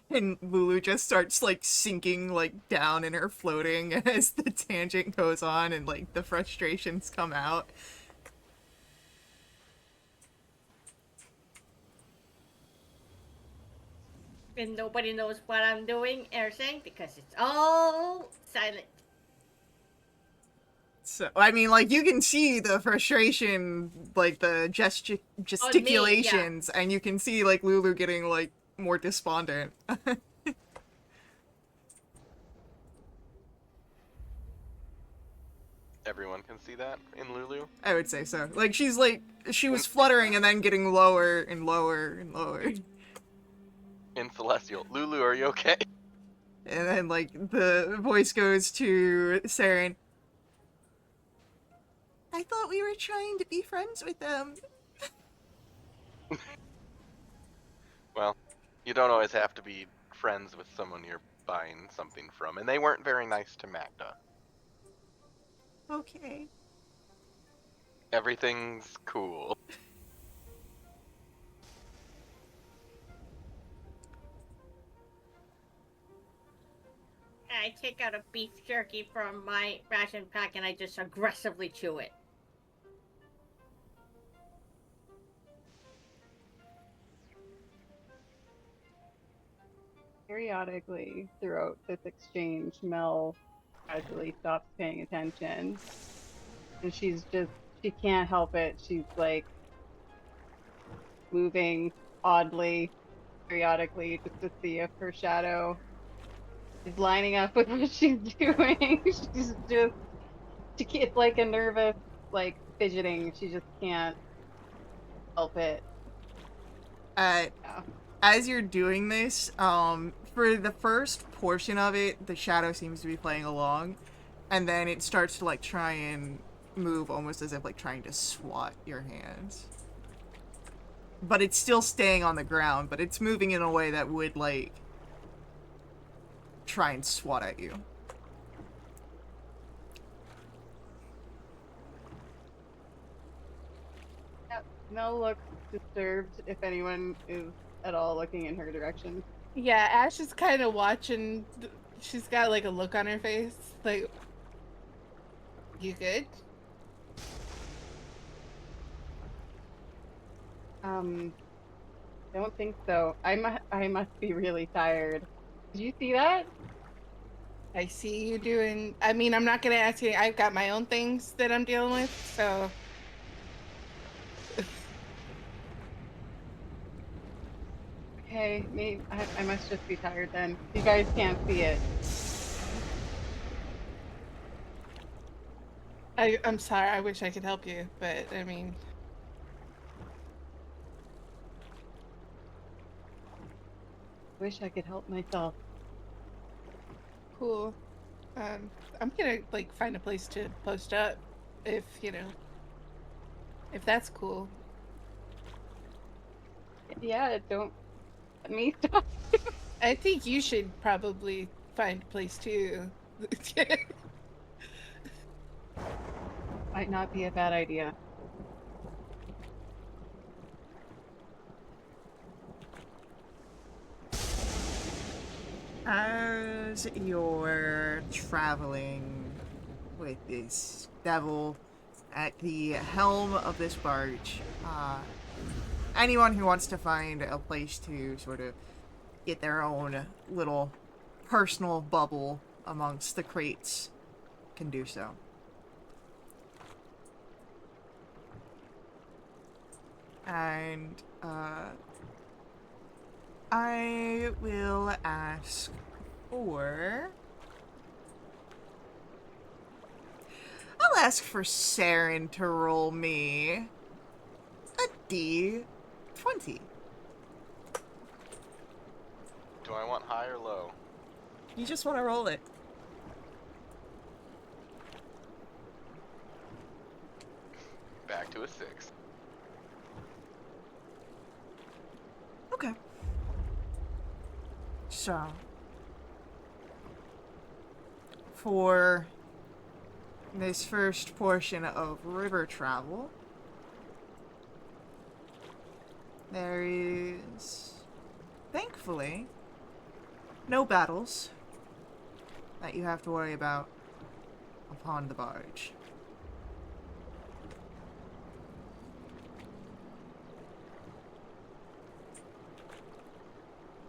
And Lulu just starts, like, sinking, like, down in her floating as the tangent goes on and, like, the frustrations come out. And nobody knows what I'm doing or saying because it's all silent. So, I mean, like, you can see the frustration, like, the gesticulations, and you can see, like, Lulu getting, like, more despondent. Everyone can see that in Lulu. I would say so. Like, she was fluttering and then getting lower and lower and lower. In Celestial. Lulu, are you okay? And then, like, the voice goes to Saren. I thought we were trying to be friends with them. Well, you don't always have to be friends with someone you're buying something from, and they weren't very nice to Magda. Okay. Everything's cool. I take out a beef jerky from my ration pack and I just aggressively chew it. Periodically throughout this exchange, Mel gradually stops paying attention. And she can't help it. She's like moving oddly, periodically, just to see if her shadow is lining up with what she's doing. It's like a nervous, like, fidgeting. She just can't help it. Yeah. As you're doing this, for the first portion of it, the shadow seems to be playing along, and then it starts to, like, try and move almost as if, like, trying to swat your hands. But it's still staying on the ground, but it's moving in a way that would, like, try and swat at you. Yep. Mel looks disturbed if anyone is at all looking in her direction. Yeah, Ash is kind of watching. She's got like a look on her face, like, you good? Don't think so. I must be really tired. Did you see that? I see you doing. I mean, I'm not gonna ask you. I've got my own things that I'm dealing with, so. Okay, maybe I must just be tired then. You guys can't see it. I'm sorry. I wish I could help you, but I mean. Wish I could help myself. Cool. I'm gonna like find a place to post up, if if that's cool. Yeah, don't let me stop. I think you should probably find a place too. Might not be a bad idea. As you're traveling with this devil at the helm of this barge, anyone who wants to find a place to sort of get their own little personal bubble amongst the crates can do so. And I will ask for... I'll ask for Saren to roll me a D20. Do I want high or low? You just want to roll it. Back to a 6. Okay. So, for this first portion of river travel, there is, thankfully, no battles that you have to worry about upon the barge.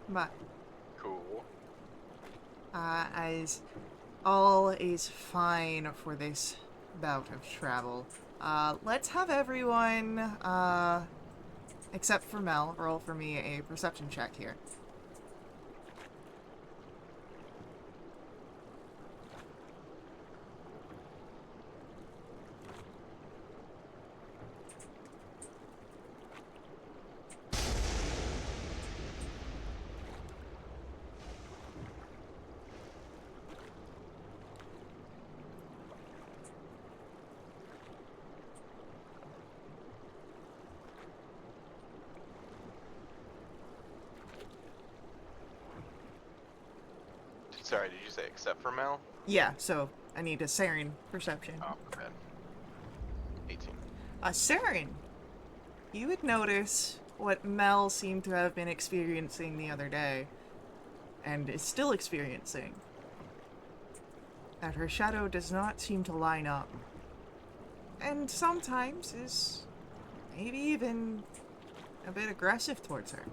But Cool. as all is fine for this bout of travel, let's have everyone, except for Mel, roll for me a perception check here. Sorry, did you say except for Mel? Yeah, so I need a Saren perception. Oh, bad. 18. Saren, you would notice what Mel seemed to have been experiencing the other day, and is still experiencing. That her shadow does not seem to line up. And sometimes is maybe even a bit aggressive towards her.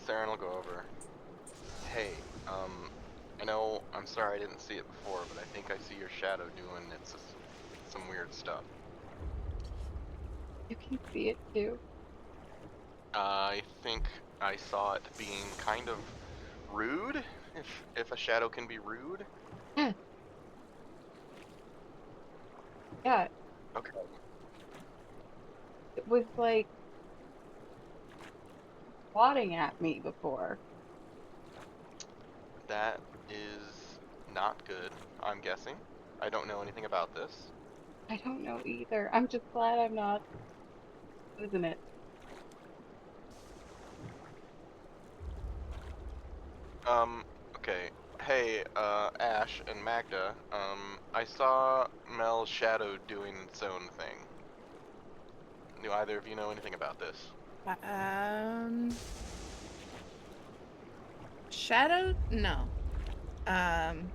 Saren will go over. Hey, I know, I'm sorry I didn't see it before, but I think I see your shadow doing some weird stuff. You can see it too. I think I saw it being kind of rude, if a shadow can be rude. Yeah. Yeah, Okay. it was like swatting at me before. That is not good, I'm guessing. I don't know anything about this. I don't know either. I'm just glad I'm not losing it. Okay. Hey, Ash and Magda, I saw Mel's shadow doing its own thing. Do either of you know anything about this? Shadow? No. Kind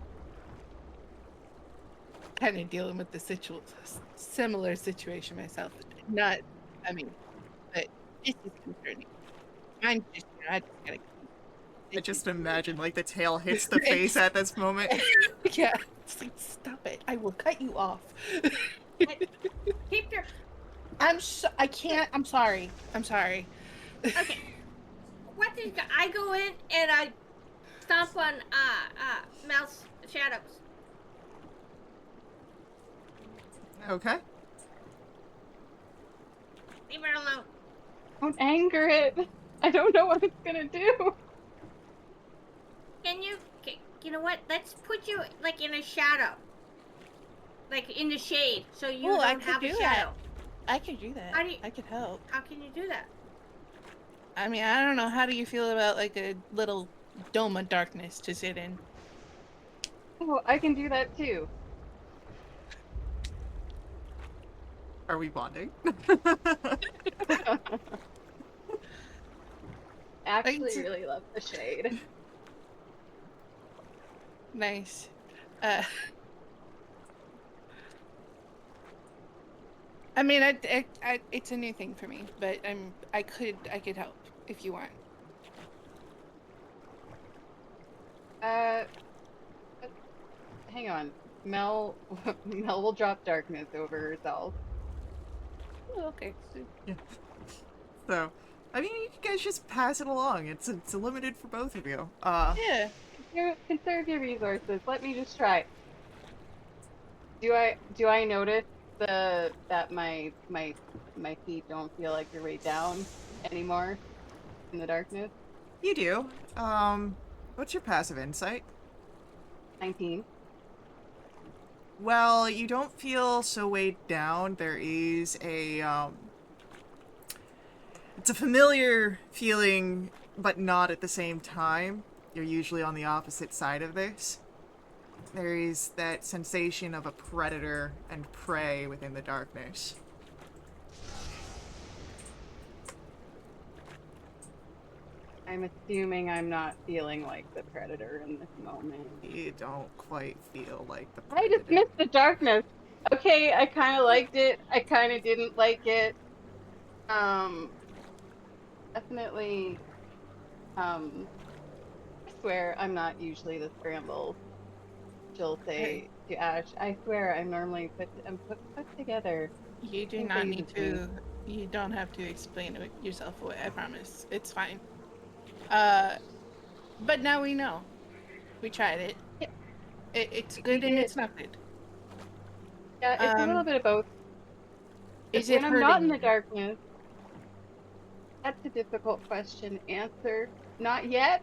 of dealing with the similar situation myself. Not, I mean, but this is concerning. I'm just, I just gotta. I just imagine, like, the tail hits the face at this moment. Yeah, it's like, stop it! I will cut you off. Keep your. I can't. I'm sorry. I'm sorry. Okay. What did I go in and I stomp on Mel's shadows? Okay. Leave her alone. Don't anger it. I don't know what it's gonna do. Can you? You know what? Let's put you like in a shadow, like in the shade, so you Ooh, I don't could have a do shadow. I could do that. How do you- I could help. How can you do that? I mean, I don't know. How do you feel about like a little dome of darkness to sit in? Oh, I can do that too. Are we bonding? actually Thanks. really love the shade. Nice. I mean, it's a new thing for me, but I could help if you want. Uh, hang on. Mel Mel will drop darkness over herself. Oh, okay. So, Yeah. So, I mean, you guys just pass it along. It's limited for both of you. yeah. Conserve your resources. Let me just try. Do I notice that my feet don't feel like they're way down anymore in the darkness? You do. What's your passive insight? 19. Well, you don't feel so weighed down. There is it's a familiar feeling, but not at the same time. You're usually on the opposite side of this. There is that sensation of a predator and prey within the darkness. I'm assuming I'm not feeling like the predator in this moment. You don't quite feel like the I predator. dismissed the darkness. Okay, I kind of liked it. I kind of didn't like it. Um, definitely. I swear I'm not usually the scramble. She'll Hey, say to Ash, I swear I'm put together. you do Nothing not need phases me. to. You don't have to explain it yourself away. I promise. It's fine. Uh, but now we know. We tried it. Yeah, It's we good and did. it's not good. Yeah, it's a little bit of both. Is it When I'm not hurting in the you? darkness, that's a difficult question to answer. Not yet.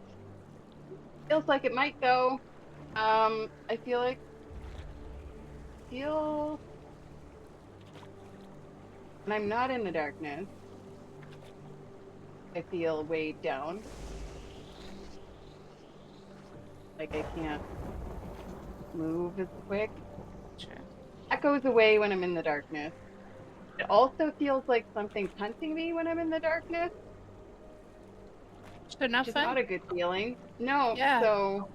Feels like it might though. I feel when I'm not in the darkness, I feel weighed down. Like I can't move as quick. Sure. That goes away when I'm in the darkness. It also feels like something's hunting me when I'm in the darkness, So which not is fun? not a good feeling. No, Yeah. so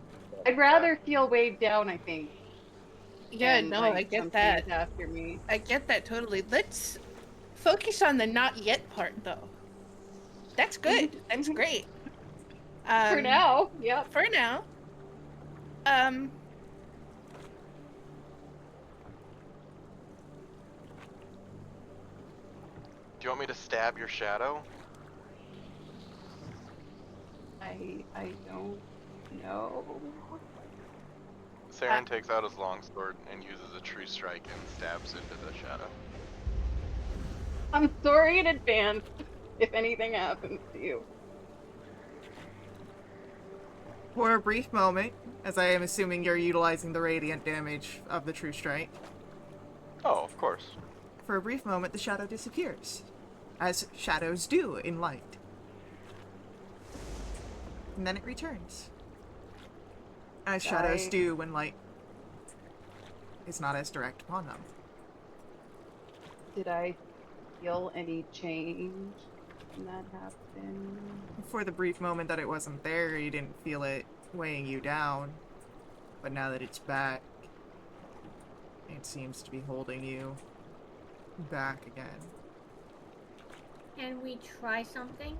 I'd rather feel weighed down, I think, Yeah, than no, like I get something is that. after me. I get that totally. Let's focus on the not yet part though. That's good. That's great. For Um, now, yep. for now. Um, Do you want me to stab your shadow? I don't know. Saren takes out his longsword and uses a true strike and stabs into the shadow. I'm sorry in advance if anything happens to you. For a brief moment, as I am assuming you're utilizing the radiant damage of the True Strike, Oh, of course. for a brief moment the shadow disappears, as shadows do in light. And then it returns, as shadows I do when light is not as direct upon them. Did I feel any change when that happened? For the brief moment that it wasn't there, you didn't feel it weighing you down, but now that it's back, it seems to be holding you back again. Can we try something?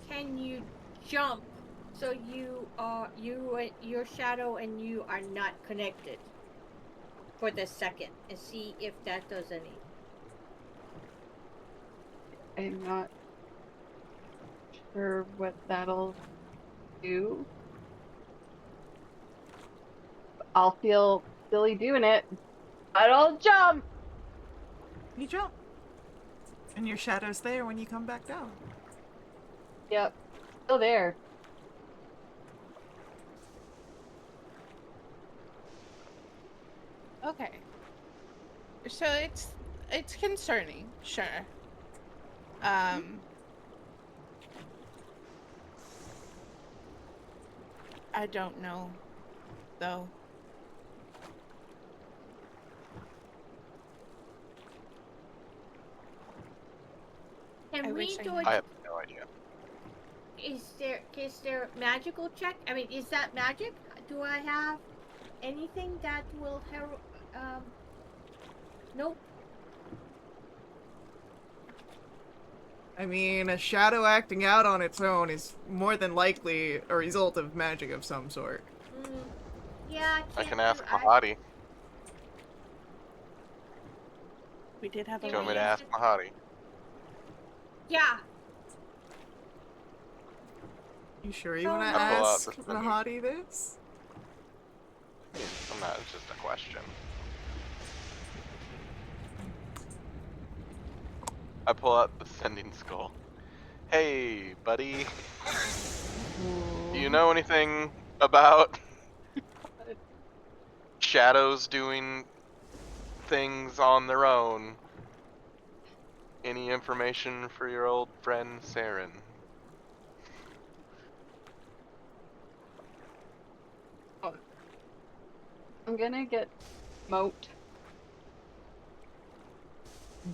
Can you jump so your shadow and you are not connected for the second and see if that does any? I'm not sure what that'll do. I'll feel silly doing it, but I'll jump. You jump, and your shadow's there when you come back down. Yep, still there. okay. So it's concerning, sure. I don't know, though. I Can wish we I do knew. it? I have no idea. is there magical check? I mean, is that magic? Do I have anything that will nope. I mean, a shadow acting out on its own is more than likely a result of magic of some sort. Yeah, I can't can do ask I Mahadi. We did have Do a you want me way. to ask Mahadi? Yeah. You sure you Oh, want to no. I pull out ask the sending. Nahadi this? I'm not. It's just a question. I pull out the sending skull. Hey, buddy. Do you know anything about shadows doing things on their own? Any information for your old friend Saren? I'm gonna get moat.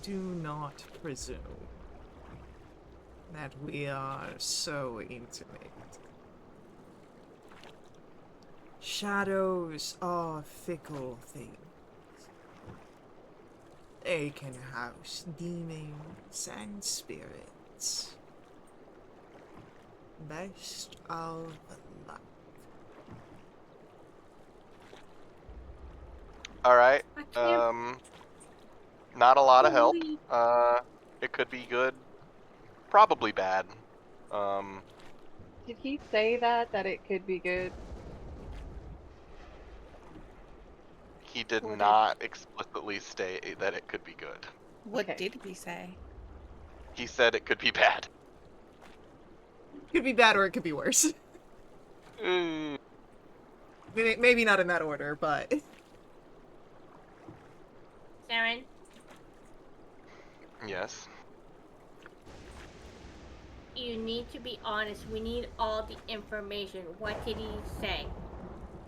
Do not presume that we are so intimate. Shadows are fickle things. They can house demons and spirits. Best of luck. Alright. I can't Not a lot of help. believe- It could be good. Probably bad. Did he say that it could be good? He did Or not explicitly state that it could be good. What Okay. did he say? He said it could be bad. Could be bad or it could be worse. Mm, Maybe not in that order, but Saren, yes. you need to be honest. We need all the information. What did he say?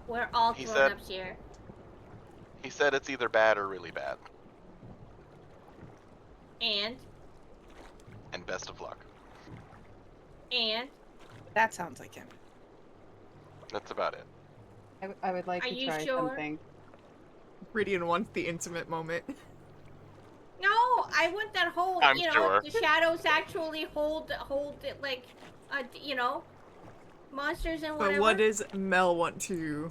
We're all He grown said- ups here. He said it's either bad or really bad. And And best of luck. That sounds like him. That's about it. I would like Are to you try sure? something. Bridian wants the intimate moment. no, I want that whole I'm you know, sure. the shadows actually hold it like you know, monsters and whatever. But what does Mel want to?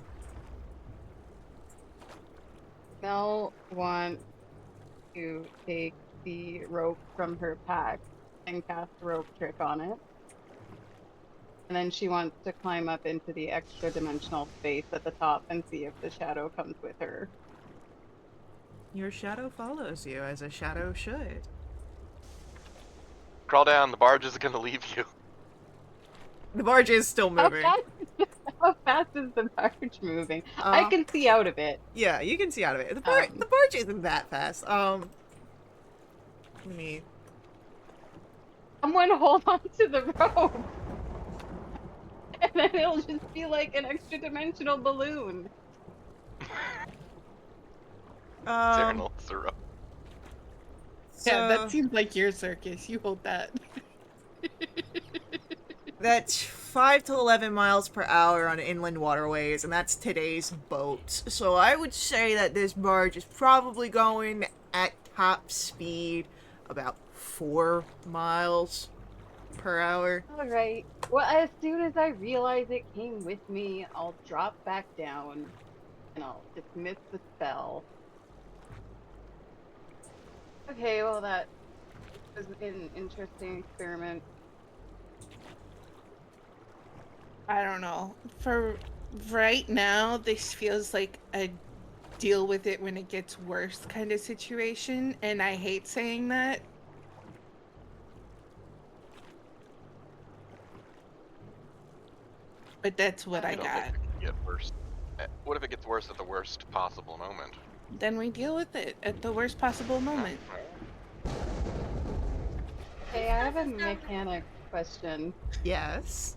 Mel wants to take the rope from her pack and cast a rope trick on it. And then she wants to climb up into the extra dimensional space at the top and see if the shadow comes with her. Your shadow follows you, as a shadow should. Crawl down. The barge isn't gonna leave you. The barge is still moving. How fast is the barge moving? I can see out of it. Yeah, you can see out of it. The Um, barge isn't that fast. Let me. Someone hold on to the rope. And then it'll just be like an extra dimensional balloon. Saren holds the rope. Yeah, that so seems like your circus. You hold that. that's 5 to 11 miles per hour on inland waterways, and that's today's boats. So I would say that this barge is probably going at top speed about 4 miles per hour. Alright. Well, as soon as I realize it came with me, I'll drop back down and I'll dismiss the spell. Okay, well, that was an interesting experiment. I don't know. For right now, this feels like a deal with it when it gets worse kind of situation, and I hate saying that. But that's what I don't got. think it could get worse. What if it gets worse at the worst possible moment? Then we deal with it at the worst possible moment. Hey, I have a mechanic question. Yes.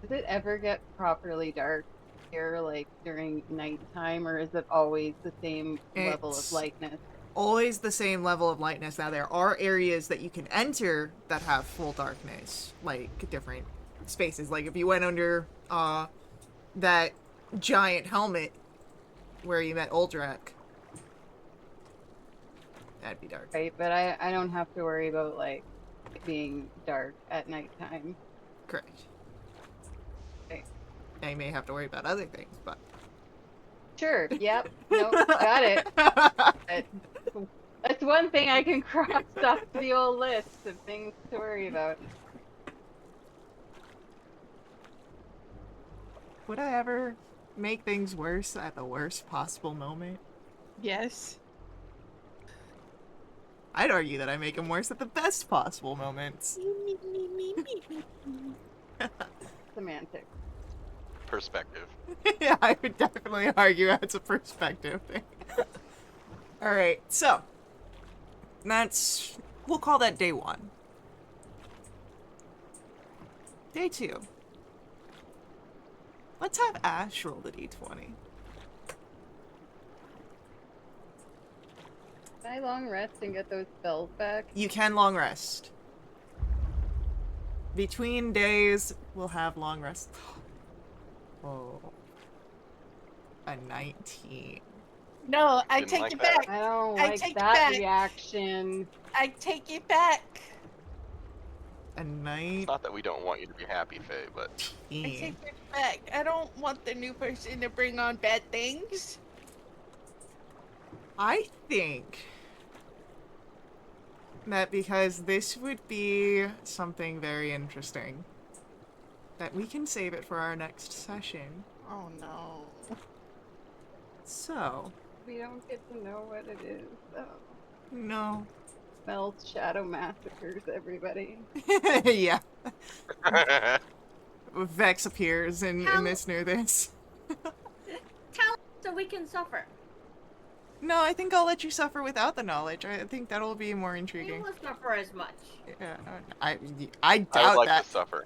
Does it ever get properly dark here, like during nighttime, or is it always the same level of It's- lightness? always the same level of lightness. Now, there are areas that you can enter that have full darkness, like different spaces. Like if you went under that giant helmet where you met Uldrak, that'd be dark. Right, but I don't have to worry about like it being dark at nighttime. Correct. Okay. Now you may have to worry about other things, but... Sure, yep, nope, got it. That's one thing I can cross off the old list of things to worry about. Would I ever make things worse at the worst possible moment? Yes. I'd argue that I make them worse at the best possible moments. Semantics. Perspective. Yeah, I would definitely argue that's a perspective thing. Alright, so. We'll call that day 1. Day 2. Let's have Ash roll the d20. Can I long rest and get those spells back? You can long rest. Between days, we'll have long rest. Oh. A 19. No, I Didn't take like it that. back. I don't I like take it that back. reaction. I take it back. A It's not that we don't want you to be happy, Faye, but I 19. take it back. I don't want the new person to bring on bad things. I think that because this would be something very interesting, that we can save it for our next session. Oh no. So, We don't get to know what it is. Oh. no. Smells shadow massacres everybody. Yeah. Vex appears in this near this. Tell us so we can suffer. No, I think I'll let you suffer without the knowledge. I think that'll be more We intriguing. won't suffer as much. Yeah, I I would doubt like that. to suffer.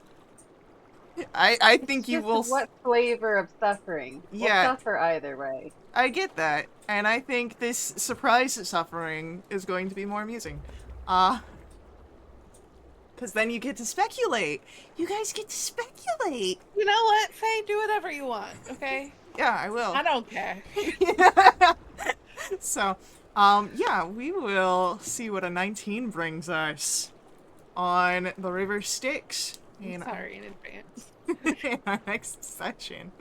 I think you Just will. what flavor of suffering? Yeah. We'll suffer either way. I get that, and I think this surprise suffering is going to be more amusing. Because then you get to speculate. You guys get to speculate. You know what, Faye? Do whatever you want, okay? Yeah, I will. I don't care. So, yeah, we will see what a 19 brings us on the River Styx I'm in sorry in advance. in our next session.